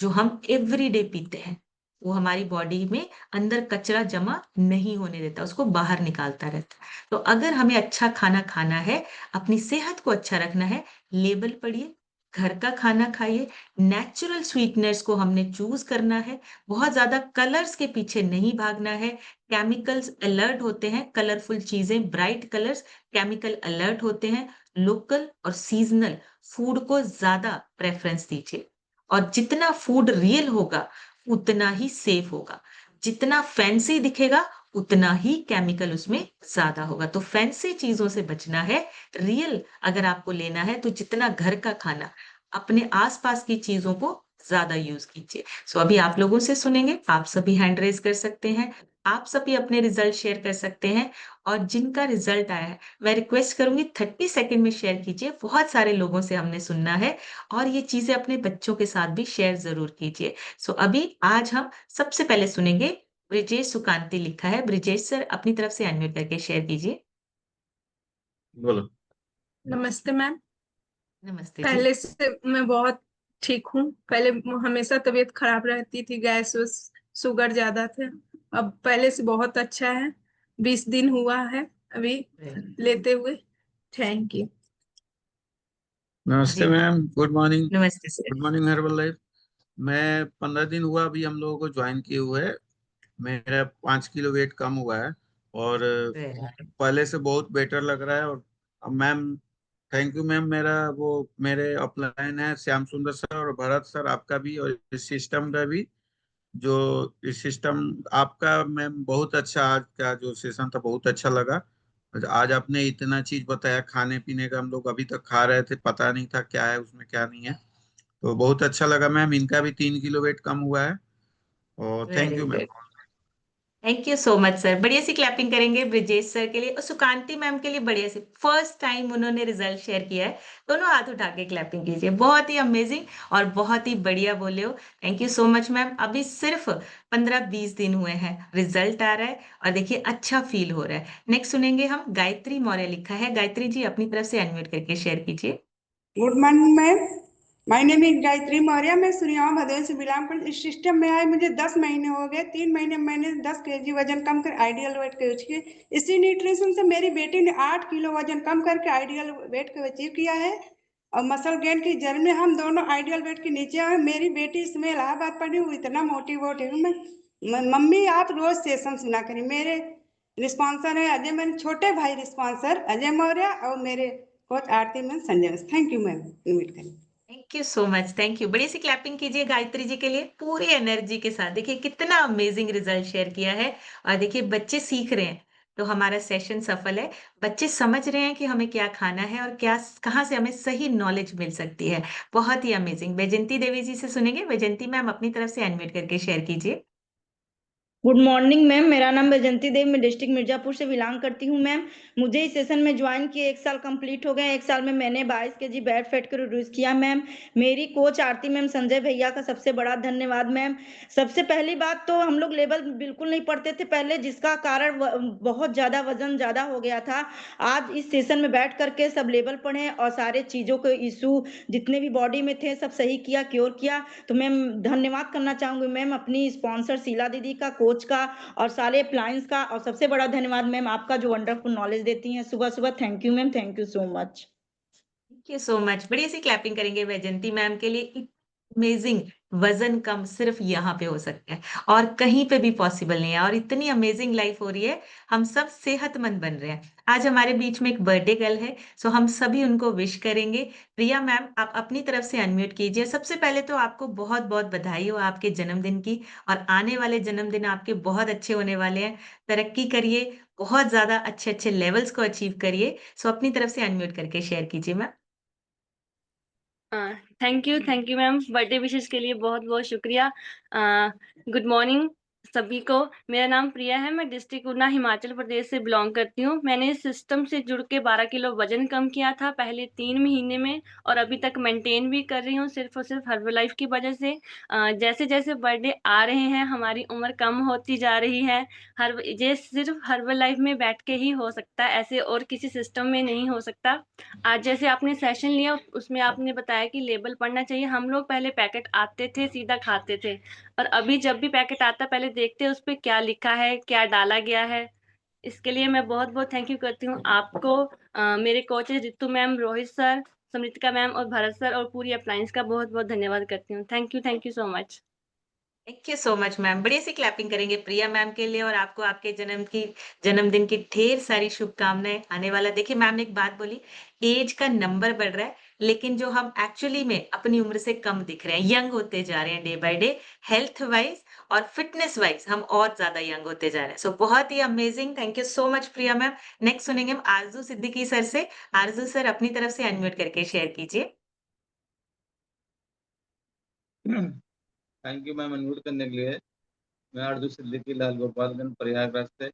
जो हम एवरी डे पीते हैं, वो हमारी बॉडी में अंदर कचरा जमा नहीं होने देता, उसको बाहर निकालता रहता है। तो अगर हमें अच्छा खाना खाना है, अपनी सेहत को अच्छा रखना है, लेबल पढ़िए, घर का खाना खाइए, नेचुरल स्वीटनर्स को हमने चूज करना है, बहुत ज्यादा कलर्स के पीछे नहीं भागना है। केमिकल्स अलर्ट होते हैं, कलरफुल चीजें, ब्राइट कलर्स केमिकल अलर्ट होते हैं। लोकल और सीजनल फूड को ज्यादा प्रेफरेंस दीजिए। और जितना फूड रियल होगा उतना ही सेफ होगा। जितना फैंसी दिखेगा उतना ही केमिकल उसमें ज्यादा होगा। तो फैंसी चीजों से बचना है। रियल अगर आपको लेना है तो जितना घर का खाना, अपने आसपास की चीजों को ज्यादा यूज कीजिए। सो अभी आप लोगों से सुनेंगे, आप सभी हैंड रेज कर सकते हैं, आप सभी अपने रिजल्ट शेयर कर सकते हैं। और जिनका रिजल्ट आया है, मैं रिक्वेस्ट करूंगी 30 सेकंड में शेयर कीजिए, बहुत सारे लोगों से हमने सुनना है। और ये चीजें अपने बच्चों के साथ भी शेयर जरूर कीजिए। सो अभी आज हम सबसे पहले सुनेंगे, ब्रिजेश सुकांती लिखा है। ब्रिजेश सर अपनी तरफ से अनम्यूट करके शेयर कीजिए। बोलो। नमस्ते मैम। नमस्ते जी। पहले से मैं बहुत ठीक हूँ। पहले हमेशा तबीयत खराब रहती थी, गैस वैस शुगर ज्यादा थे। अब पहले से बहुत अच्छा है। 20 दिन हुआ है अभी लेते हुए। Thank you. नमस्ते जी मैम, गुड मॉर्निंग। नमस्ते sir. Good morning herbal life. मैं 15 दिन हुआ अभी हम लोगों को ज्वाइन किए हुए। मेरा 5 किलो वेट कम हुआ है और पहले से बहुत बेटर लग रहा है। और मैम, थैंक यू मैम। मेरा वो मेरे अपलाइन है श्याम सुंदर सर और भरत सर, आपका भी और इस सिस्टम का भी। जो इस सिस्टम आपका मैम बहुत अच्छा, आज का जो सेशन था बहुत अच्छा लगा। आज आपने इतना चीज बताया खाने पीने का, हम लोग अभी तक खा रहे थे, पता नहीं था क्या है उसमें क्या नहीं है। तो बहुत अच्छा लगा मैम। इनका भी 3 किलो वेट कम हुआ है और thank very you ma'am. Good. Thank you so much sir. बढ़िया सी क्लैपिंग करेंगे ब्रिजेश सर के लिए और सुकांति मैम के लिए। बढ़िया से फर्स्ट टाइम उन्होंने रिजल्ट शेयर किया है, दोनों हाथ उठा के क्लैपिंग कीजिए। बहुत ही अमेजिंग और बहुत ही बढ़िया बोले हो। Thank you so much ma'am. अभी सिर्फ 15-20 दिन हुए हैं, रिजल्ट आ रहा है और देखिए अच्छा फील हो रहा है। नेक्स्ट सुनेंगे हम, गायत्री मौर्य लिखा है। गायत्री जी अपनी तरफ से अनम्यूट करके शेयर कीजिए। Good morning ma'am. My name is Gayatri Maurya. मैं सुनियावा भदोही से बिलोंग कर। इस सिस्टम में आए मुझे 10 महीने हो गए। 3 महीने में मैंने 10 kg वजन कम कर आइडियल वेट को अचीव किया। इसी न्यूट्रिशन से मेरी बेटी ने 8 किलो वजन कम करके आइडियल वेट को अचीव किया है। और मसल गेन की जर्नी में हम दोनों आइडियल वेट के नीचे आए। मेरी बेटी इसमें इलाहाबाद पढ़ी हुई, इतना मोटिवेट हूँ मैं। मम्मी आप रोज सेशन सुना करें। मेरे रिस्पॉन्सर है अजय, मेरे छोटे भाई रिस्पॉन्सर अजय मौर्य और मेरे coach Aarti ma'am, Sanjay. Thank you ma'am invite करें। Thank you so much. Thank you. बड़ी सी क्लैपिंग कीजिए गायत्री जी के लिए पूरी एनर्जी के साथ। देखिए कितना अमेजिंग रिजल्ट शेयर किया है। और देखिए बच्चे सीख रहे हैं, तो हमारा सेशन सफल है। बच्चे समझ रहे हैं कि हमें क्या खाना है और क्या कहाँ से हमें सही नॉलेज मिल सकती है। बहुत ही अमेजिंग। वैजंती देवी जी से सुनेंगे। वैजंती मैम अपनी तरफ से अनम्यूट करके शेयर कीजिए। गुड मॉर्निंग मैम, मेरा नाम वैजंती देव, मैं डिस्ट्रिक्ट मिर्जापुर से बिलोंग करती हूँ मैम। मुझे इस सेशन में ज्वाइन किए 1 साल कंप्लीट हो गए। 1 साल में मैंने 22 kg बैड फैट को रिड्यूस किया मैम। मेरी कोच आरती मैम, संजय भैया का सबसे बड़ा धन्यवाद मैम। सबसे पहली बात तो हम लोग लेवल बिल्कुल नहीं पढ़ते थे पहले, जिसका कारण बहुत ज़्यादा वजन ज़्यादा हो गया था। आज इस सेशन में बैठ करके सब लेवल पढ़े और सारे चीज़ों के इशू जितने भी बॉडी में थे सब सही किया, क्योर किया। तो मैम धन्यवाद करना चाहूँगी मैम अपनी स्पॉन्सर शीला दीदी का, कोच का और सारे अप्लायंस का, और सबसे बड़ा धन्यवाद मैम आपका जो वंडरफुल नॉलेज देती हैं सुबह सुबह। Thank you ma'am, thank you so much. Thank you so much. बड़ी सी क्लैपिंग करेंगे वैजंती मैम के लिए। अमेजिंग। वजन कम सिर्फ यहाँ पे हो सकता है और कहीं पे भी पॉसिबल नहीं है, और इतनी अमेजिंग लाइफ हो रही है। हम सब सेहतमंद बन रहे हैं। आज हमारे बीच में एक बर्थडे गर्ल है, सो हम सभी उनको विश करेंगे। प्रिया मैम, आप अपनी तरफ से अनम्यूट कीजिए। सबसे पहले तो आपको बहुत बहुत बधाई हो आपके जन्मदिन की, और आने वाले जन्मदिन आपके बहुत अच्छे होने वाले हैं। तरक्की करिए, बहुत ज्यादा अच्छे अच्छे लेवल्स को अचीव करिए। सो अपनी तरफ से अनम्यूट करके शेयर कीजिए ma'am. Thank you ma'am, birthday विशेष के लिए बहुत बहुत शुक्रिया। गुड मॉर्निंग सभी को। मेरा नाम प्रिया है, मैं डिस्ट्रिक्ट उना हिमाचल प्रदेश से बिलोंग करती हूँ। मैंने इस सिस्टम से जुड़ के 12 किलो वजन कम किया था पहले 3 महीने में, और अभी तक मेंटेन भी कर रही हूँ सिर्फ और सिर्फ हर्बलाइफ की वजह से। जैसे जैसे बर्थडे आ रहे हैं हमारी उम्र कम होती जा रही है। ये सिर्फ हर्बलाइफ में बैठ के ही हो सकता है, ऐसे और किसी सिस्टम में नहीं हो सकता। आज जैसे आपने सेशन लिया उसमें आपने बताया कि लेबल पढ़ना चाहिए। हम लोग पहले पैकेट आते थे सीधा खाते थे, और अभी जब भी पैकेट आता पहले देखते हैं उस पे क्या लिखा है, क्या डाला गया है। इसके लिए मैं बहुत बहुत थैंक यू करती हूँ आपको, मेरे coaches Ritu ma'am, Rohit sir, Smritika ma'am और भरत सर और पूरी अप्लायंस का बहुत बहुत धन्यवाद करती हूँ। Thank you so much. Thank you so much ma'am. बड़ी सी क्लैपिंग करेंगे प्रिया मैम के लिए, और आपको आपके जन्मदिन की ढेर सारी शुभकामनाएं आने वाला। देखिए मैम ने एक बात बोली, एज का नंबर बढ़ रहा है, लेकिन जो हम एक्चुअली में अपनी उम्र से कम दिख रहे हैं, यंग होते जा रहे हैं day by day. Health wise और फिटनेस वाइज हम और ज्यादा यंग होते जा रहे हैं। सो बहुत ही amazing. Thank you so much Priya ma'am. Next सुनेंगे हम आरजू सिद्दीकी सर से। आरजू सर अपनी तरफ से अनम्यूट करके शेयर कीजिए। थैंक यू मैम अनम्यूट करने के लिए। मैं आरजू सिद्दीकी, लाल गोपालगंज, प्रयागराज से।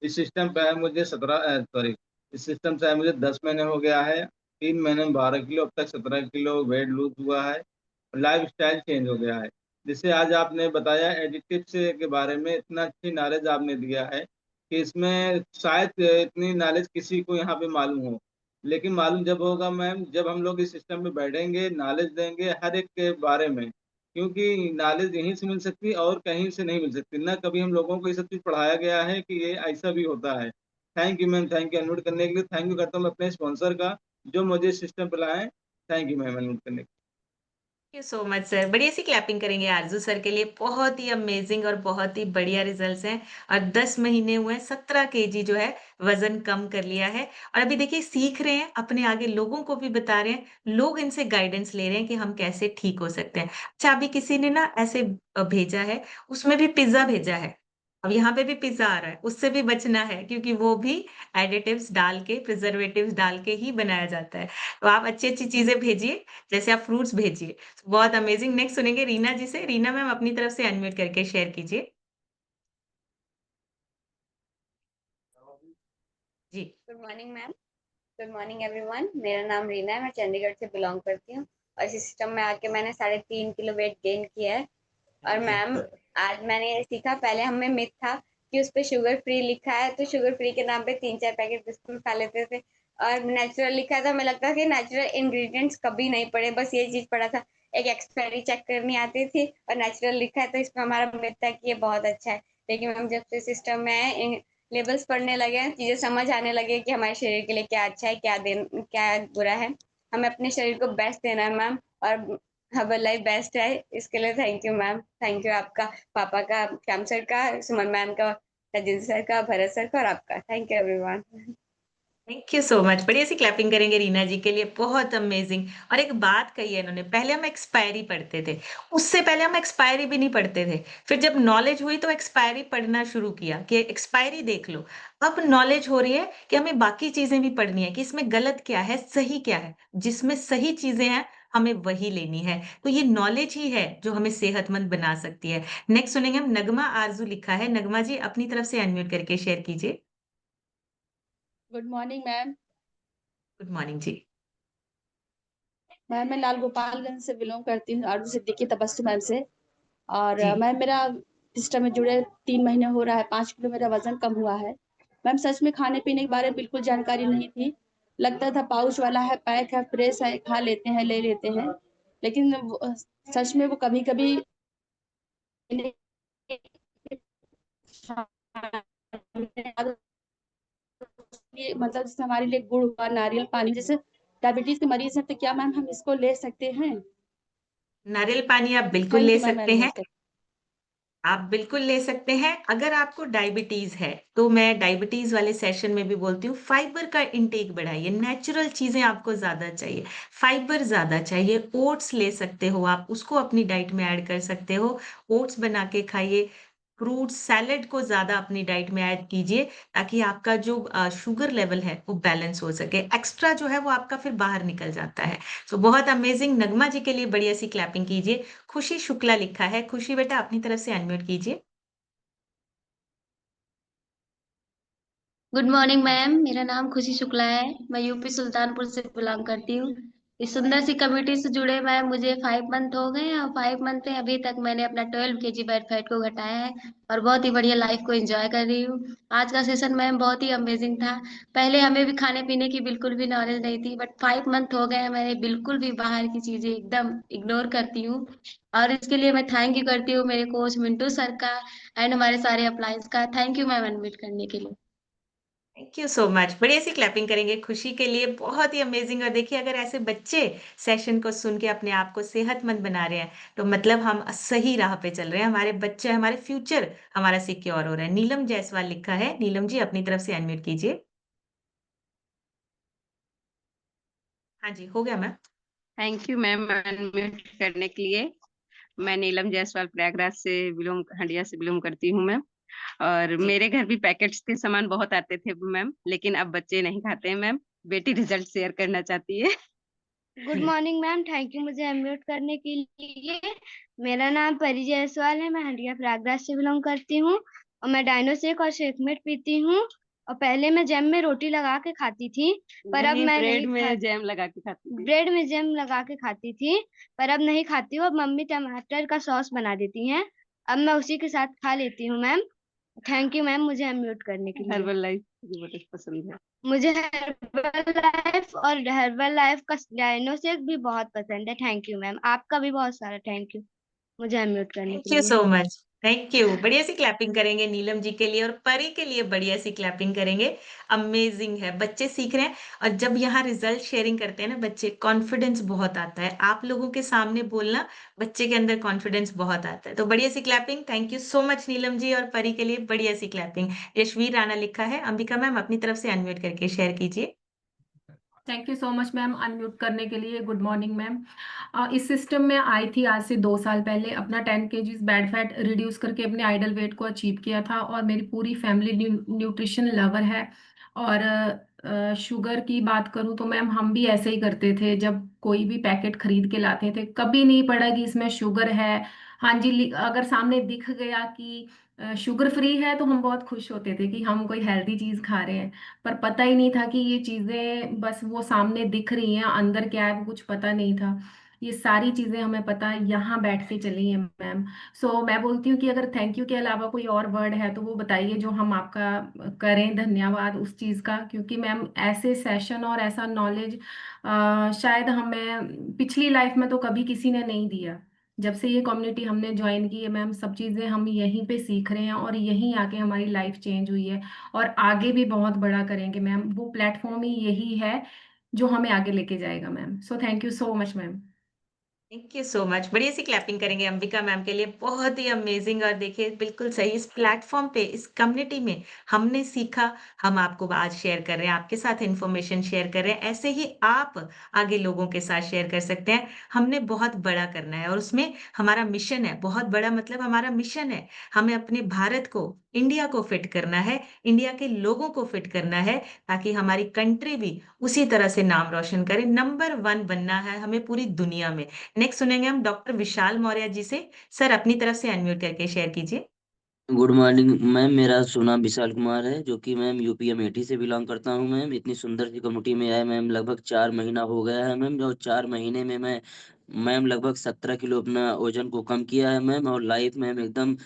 इस सिस्टम पे है मुझे इस सिस्टम से है मुझे 10 महीने हो गया है। 3 महीने में 12 किलो, अब तक 17 किलो वेट लूज हुआ है। लाइफ स्टाइल चेंज हो गया है। जिससे आज आपने बताया एडिटिव से के बारे में, इतना अच्छी नॉलेज आपने दिया है कि इसमें शायद इतनी नॉलेज किसी को यहाँ पे मालूम हो। लेकिन मालूम जब होगा मैम, जब हम लोग इस सिस्टम में बैठेंगे, नॉलेज देंगे हर एक के बारे में। क्योंकि नॉलेज यहीं से मिल सकती है और कहीं से नहीं मिल सकती ना। कभी हम लोगों को ये सब चीज़ पढ़ाया गया है कि ये ऐसा भी होता है। Thank you ma'am, thank you unmute करने के लिए। थैंक यू करता हूँ मैं अपने स्पॉन्सर का जो मुझे सिस्टम पे लाए। थैंक यू मैम अनम्यूट करने के लिए। Thank you so much sir. बढ़िया सी क्लैपिंग करेंगे आरजू सर के लिए। बहुत ही अमेजिंग और बहुत ही बढ़िया रिजल्ट्स हैं, और 10 महीने हुए 17 केजी जो है वजन कम कर लिया है। और अभी देखिए सीख रहे हैं, अपने आगे लोगों को भी बता रहे हैं, लोग इनसे गाइडेंस ले रहे हैं कि हम कैसे ठीक हो सकते हैं। अच्छा, अभी किसी ने ना ऐसे भेजा है, उसमें भी पिज्जा भेजा है। अब यहाँ पे भी पिज्जा आ रहा है, उससे भी बचना है, क्योंकि वो भी एडिटिव्स डाल के, प्रिजर्वेटिव्स डाल के ही बनाया जाता है। तो आप अच्छी अच्छी चीजें भेजिए, जैसे आप फ्रूट्स भेजिए। बहुत अमेजिंग। नेक्स्ट सुनेंगे रीना जी से। रीना मैम अपनी तरफ से अनम्यूट करके शेयर कीजिए जी। Good morning ma'am. Good morning everyone. मेरा नाम रीना है, मैं चंडीगढ़ से बिलोंग करती हूँ, और इस सिस्टम में आके मैंने 3.5 किलो वेट गेन किया है। और मैम आज मैंने ये सीखा, पहले हमें मिथ था कि उस पर शुगर फ्री लिखा है, तो शुगर फ्री के नाम पे 3-4 पैकेट बिस्कुट खा लेते थे, और नेचुरल लिखा है तो हमें लगता था कि नेचुरल इंग्रेडिएंट्स कभी नहीं पड़े, बस ये चीज पड़ा था, एक एक्सपायरी चेक करनी आती थी और नेचुरल लिखा है तो इसमें हमारा मिथ था कि ये बहुत अच्छा है। लेकिन मैम जब से सिस्टम में लेबल्स पढ़ने लगे हैं, चीजें समझ आने लगे कि हमारे शरीर के लिए क्या अच्छा है, क्या बुरा है, हमें अपने शरीर को बेस्ट देना है मैम, और हर्बल लाइफ बेस्ट है। इसके लिए thank you ma'am. Thank you आपका, पापा का, श्याम सर का, सुमन मैम का, रजिंद्र सर का, भरत सर का, और आपका। Thank you everyone. Thank you so much. बढ़िया सी क्लैपिंग करेंगे रीना जी के लिए, बहुत अमेजिंग। और एक बात कही है इन्होंने, पहले हम एक्सपायरी पढ़ते थे, उससे पहले हम एक्सपायरी भी नहीं पढ़ते थे। फिर जब नॉलेज हुई तो एक्सपायरी पढ़ना शुरू किया कि एक्सपायरी देख लो। अब नॉलेज हो रही है कि हमें बाकी चीजें भी पढ़नी है कि इसमें गलत क्या है, सही क्या है। जिसमें सही चीजें हैं हमें वही लेनी है। तो ये नॉलेज ही है जो हमें सेहतमंद बना सकती है। नेक्स्ट सुनेंगे हम, नगमा आरजू लिखा है। नगमा जी अपनी तरफ से अनम्यूट करके शेयर कीजिए। Good morning ma'am. Good morning जी। मैम मैं लाल गोपालगंज से बिलोंग करती हूँ, आरजू सिद्दीकी तबस्सुम मैम से। और जी मैम मेरा सिस्टम में जुड़े 3 महीने हो रहा है, 5 किलो मेरा वजन कम हुआ है। मैम सच में खाने पीने के बारे में बिल्कुल जानकारी नहीं थी। लगता था पाउच वाला है, पैक है, फ्रेश है, खा लेते हैं, ले लेते हैं। लेकिन सच में वो कभी कभी मतलब जैसे हमारे लिए गुड़ हुआ, नारियल पानी, जैसे डायबिटीज के मरीज हैं तो क्या मैम हम इसको ले सकते हैं? नारियल पानी आप बिल्कुल थैंक ले यू मैम सकते वेरी हैं। मच। आप बिल्कुल ले सकते हैं। अगर आपको डायबिटीज है तो मैं डायबिटीज वाले सेशन में भी बोलती हूँ, फाइबर का इंटेक बढ़ाइए। नेचुरल चीजें आपको ज्यादा चाहिए, फाइबर ज्यादा चाहिए। ओट्स ले सकते हो आप, उसको अपनी डाइट में ऐड कर सकते हो। ओट्स बना के खाइए। फ्रूट सैलेड को ज्यादा अपनी डाइट में ऐड कीजिए, ताकि आपका जो शुगर लेवल है वो बैलेंस हो सके। एक्स्ट्रा जो है वो आपका फिर बाहर निकल जाता है। तो बहुत अमेजिंग। नगमा जी के लिए बढ़िया सी क्लैपिंग कीजिए। खुशी शुक्ला लिखा है। खुशी बेटा अपनी तरफ से अनम्यूट कीजिए। गुड मॉर्निंग मैम, मेरा नाम खुशी शुक्ला है। मैं यूपी सुल्तानपुर से बिलोंग करती हूँ। इस सुंदर सी कम्युनिटी से जुड़े मैम मुझे 5 मंथ हो गए हैं, और 5 मंथ में अभी तक मैंने अपना 12 kg बैड फैट को घटाया है और बहुत ही बढ़िया लाइफ को एंजॉय कर रही हूँ। आज का सेशन मैम बहुत ही अमेजिंग था। पहले हमें भी खाने पीने की बिल्कुल भी नॉलेज नहीं थी, बट 5 मंथ हो गए हैं, मैंने बिल्कुल भी बाहर की चीजें एकदम इग्नोर करती हूँ। और इसके लिए मैं थैंक यू करती हूँ मेरे कोच मिंटू सर का एंड हमारे सारे अप्लायंस का। थैंक यू मैम एडमिट करने के लिए। Thank you so much. बढ़िया सी क्लैपिंग करेंगे खुशी के लिए, बहुत ही अमेजिंग। और देखिए, अगर ऐसे बच्चे सेशन को सुन के अपने आप को सेहतमंद बना रहे हैं तो मतलब हम सही राह पे चल रहे हैं। हमारे बच्चे, हमारे फ्यूचर हमारा सिक्योर हो रहा है। नीलम जायसवाल लिखा है। नीलम जी अपनी तरफ से अनम्यूट कीजिए। हाँ जी, हो गया ma'am. Thank you ma'am unmute करने के लिए। मैं नीलम जायसवाल प्रयागराज से बिलोंग हंडिया से बिलोंग करती हूँ मैम। और जी मेरे घर भी पैकेट्स के सामान बहुत आते थे मैम, लेकिन अब बच्चे नहीं खाते हैं मैम। बेटी रिजल्ट शेयर करना चाहती है। Good morning ma'am, thank you मुझे अनम्यूट करने के लिए। मेरा नाम परी जायसवाल है, मैं हंडिया प्रयागराज से बिलोंग करती हूँ और मैं डायनो शेक और शेकमेट पीती हूँ। और पहले मैं जैम में रोटी लगा के खाती थी, पर अब मैं ब्रेड नहीं खा में जैम लगा के खाती थी। ब्रेड में जैम लगा के खाती थी, पर अब नहीं खाती हूँ। अब मम्मी टमाटर का सॉस बना देती हैं, अब मैं उसी के साथ खा लेती हूँ मैम। थैंक यू मैम मुझे अनम्यूट करने के लिए। हर्बल लाइफ मुझे बहुत पसंद है। मुझे हर्बल लाइफ का डायनो शेक भी बहुत पसंद है। थैंक यू मैम, आपका भी बहुत सारा थैंक यू मुझे अनम्यूट करने थैंक के यू लिए। सो मच। Thank you. बढ़िया सी क्लैपिंग करेंगे नीलम जी के लिए, और परी के लिए बढ़िया सी क्लैपिंग करेंगे। अमेजिंग है, बच्चे सीख रहे हैं। और जब यहाँ रिजल्ट शेयरिंग करते हैं ना बच्चे, कॉन्फिडेंस बहुत आता है। आप लोगों के सामने बोलना, बच्चे के अंदर कॉन्फिडेंस बहुत आता है। तो बढ़िया सी clapping. Thank you so much Neelam ji और परी के लिए बढ़िया सी क्लैपिंग। यशवीर राणा लिखा है। अंबिका मैम अपनी तरफ से अनम्यूट करके शेयर कीजिए। Thank you so much ma'am unmute करने के लिए। Good morning ma'am. इस सिस्टम में आई थी आज से 2 साल पहले। अपना 10 kg बैड फैट रिड्यूस करके अपने आइडल वेट को अचीव किया था। और मेरी पूरी फैमिली न्यूट्रिशन लवर है। और शुगर की बात करूँ तो मैम हम भी ऐसे ही करते थे। जब कोई भी पैकेट खरीद के लाते थे, कभी नहीं पड़ा कि इसमें शुगर है। हाँ जी, अगर सामने दिख गया कि शुगर फ्री है तो हम बहुत खुश होते थे कि हम कोई हेल्दी चीज खा रहे हैं। पर पता ही नहीं था कि ये चीजें बस वो सामने दिख रही हैं, अंदर क्या है वो कुछ पता नहीं था। ये सारी चीजें हमें पता यहाँ बैठ के चली हैं मैम। सो मैं बोलती हूँ कि अगर थैंक यू के अलावा कोई और वर्ड है तो वो बताइए, जो हम आपका करें धन्यवाद उस चीज का। क्योंकि मैम ऐसे सेशन और ऐसा नॉलेज शायद हमें पिछली लाइफ में तो कभी किसी ने नहीं दिया। जब से ये कम्युनिटी हमने ज्वाइन की है मैम, सब चीजें हम यहीं पे सीख रहे हैं और यहीं आके हमारी लाइफ चेंज हुई है। और आगे भी बहुत बड़ा करेंगे मैम। वो प्लेटफॉर्म ही यही है जो हमें आगे लेके जाएगा ma'am. So thank you so much ma'am. Thank you so much. बढ़िया सी क्लैपिंग करेंगे अंबिका मैम के लिए, बहुत ही अमेजिंग। और देखिए बिल्कुल सही, इस प्लेटफॉर्म पे, इस कम्युनिटी में हमने सीखा, हम आपको आज शेयर कर रहे हैं, आपके साथ इन्फॉर्मेशन शेयर कर रहे हैं। ऐसे ही आप आगे लोगों के साथ शेयर कर सकते हैं। हमने बहुत बड़ा करना है और उसमें हमारा मिशन है बहुत बड़ा, मतलब हमारा मिशन है, हमें अपने भारत को, इंडिया को फिट करना है, इंडिया के लोगों को फिट करना है, ताकि हमारी कंट्री भी उसी तरह से नाम रोशन करे। नंबर 1 बनना है हमें पूरी दुनिया में। नेक्स्ट सुनेंगे हम डॉक्टर विशाल मौर्य जी से। सर अपनी तरफ से अनम्यूट करके शेयर कीजिए। गुड मॉर्निंग मैम, मेरा नाम विशाल कुमार है, जो कि मैम यूपी अमेठी से बिलोंग करता हूँ मैम। इतनी सुंदर सी कम्युनिटी में आया मैम, लगभग 4 महीना हो गया है मैम। और 4 महीने में मैं मैम लगभग 17 किलो अपना वजन को कम किया है मैम। और लाइफ मैम एकदम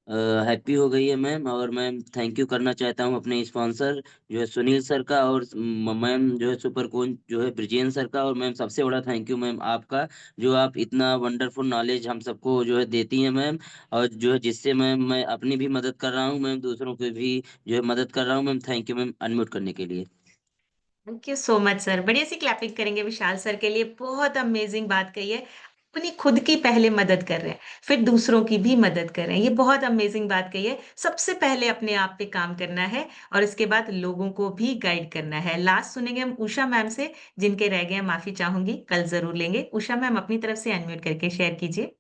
हैप्पी हो गई है मैम। और मैम थैंक यू करना चाहता हूँ अपने स्पॉन्सर जो है सुनील सर का, और मैम जो है सुपर कोच जो है ब्रिजेन सर का। और मैम सबसे बड़ा थैंक यू मैम आपका, जो आप इतना वंडरफुल नॉलेज हम सबको जो है देती हैं मैम। और जो है जिससे मैम मैं अपनी भी मदद कर रहा हूँ मैम, दूसरों की भी जो है मदद कर रहा हूँ ma'am. Thank you ma'am unmute करने के लिए। Thank you so much sir. बढ़िया सी क्लैपिंग करेंगे विशाल सर के लिए, बहुत अमेजिंग बात कही है। अपनी खुद की पहले मदद कर रहे हैं, फिर दूसरों की भी मदद कर रहे हैं, ये बहुत अमेजिंग बात कही है। सबसे पहले अपने आप पे काम करना है और इसके बाद लोगों को भी गाइड करना है। लास्ट सुनेंगे हम उषा मैम से, जिनके रह गए हैं माफी चाहूंगी, कल जरूर लेंगे। उषा मैम अपनी तरफ से अनम्यूट करके शेयर कीजिए।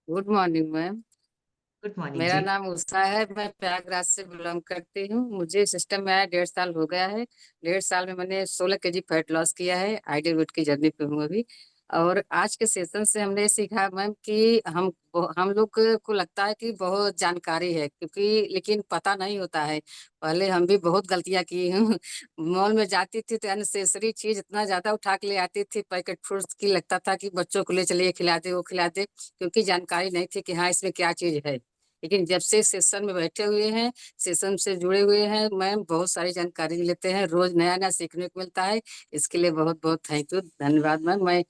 Good morning ma'am. Good morning मेरा जी। नाम उषा है, मैं प्रयागराज से बिलोंग करती हूँ। मुझे सिस्टम में आया 1.5 साल हो गया है। 1.5 साल में मैंने 16 kg फैट लॉस किया है। आइडियल वेट की जर्नी पे हूँ अभी। और आज के सेशन से हमने सीखा मैम कि हम लोग को लगता है कि बहुत जानकारी है, क्योंकि लेकिन पता नहीं होता है। पहले हम भी बहुत गलतियां की हूँ। मॉल में जाती थी तो अननेसेसरी चीज इतना ज्यादा उठा के ले आती थी, पैकेट फ्रूट्स की, लगता था कि बच्चों को ले चलिए खिला दे वो खिला दे, क्योंकि जानकारी नहीं थी कि हाँ इसमें क्या चीज है। लेकिन जब से सेशन में बैठे हुए हैं, सेशन से जुड़े हुए हैं मैम, बहुत सारी जानकारी लेते हैं, रोज नया नया सीखने को मिलता है। इसके लिए बहुत बहुत थैंक यू, धन्यवाद मैम। मैं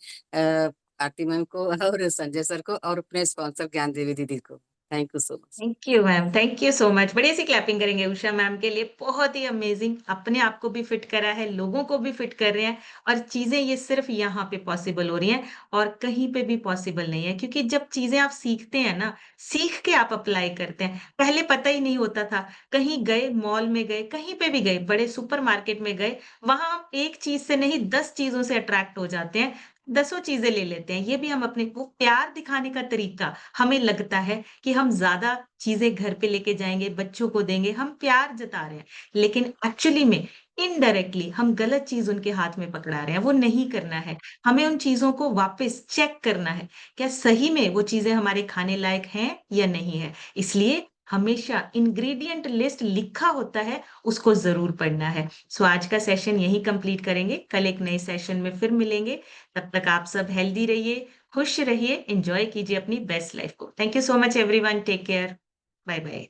आरती मैम को और संजय सर को और अपने स्पॉन्सर ज्ञान देवी दीदी को thank you so much. Thank you ma'am, thank you so much. बढ़िया सी क्लैपिंग करेंगे उषा मैम के लिए, बहुत ही अमेजिंग। अपने आप को भी फिट करा है, लोगों को भी फिट कर रहे हैं, और चीजें ये सिर्फ यहाँ पे पॉसिबल हो रही हैं और कहीं पे भी पॉसिबल नहीं है। क्योंकि जब चीजें आप सीखते हैं ना, सीख के आप अप्लाई करते हैं, पहले पता ही नहीं होता था। कहीं गए, मॉल में गए, कहीं पे भी गए, बड़े सुपरमार्केट में गए, वहां हम एक चीज से नहीं 10 चीजों से अट्रैक्ट हो जाते हैं, 10 चीजें ले लेते हैं। ये भी हम अपने को प्यार दिखाने का तरीका, हमें लगता है कि हम ज्यादा चीजें घर पे लेके जाएंगे, बच्चों को देंगे, हम प्यार जता रहे हैं, लेकिन एक्चुअली में इनडायरेक्टली हम गलत चीज उनके हाथ में पकड़ा रहे हैं। वो नहीं करना है, हमें उन चीजों को वापस चेक करना है, क्या सही में वो चीजें हमारे खाने लायक हैं या नहीं है। इसलिए हमेशा इंग्रेडिएंट लिस्ट लिखा होता है, उसको जरूर पढ़ना है। सो आज का सेशन यही कंप्लीट करेंगे, कल एक नए सेशन में फिर मिलेंगे। तब तक आप सब हेल्दी रहिए, खुश रहिए, एंजॉय कीजिए अपनी बेस्ट लाइफ को। Thank you so much everyone, take care, bye bye.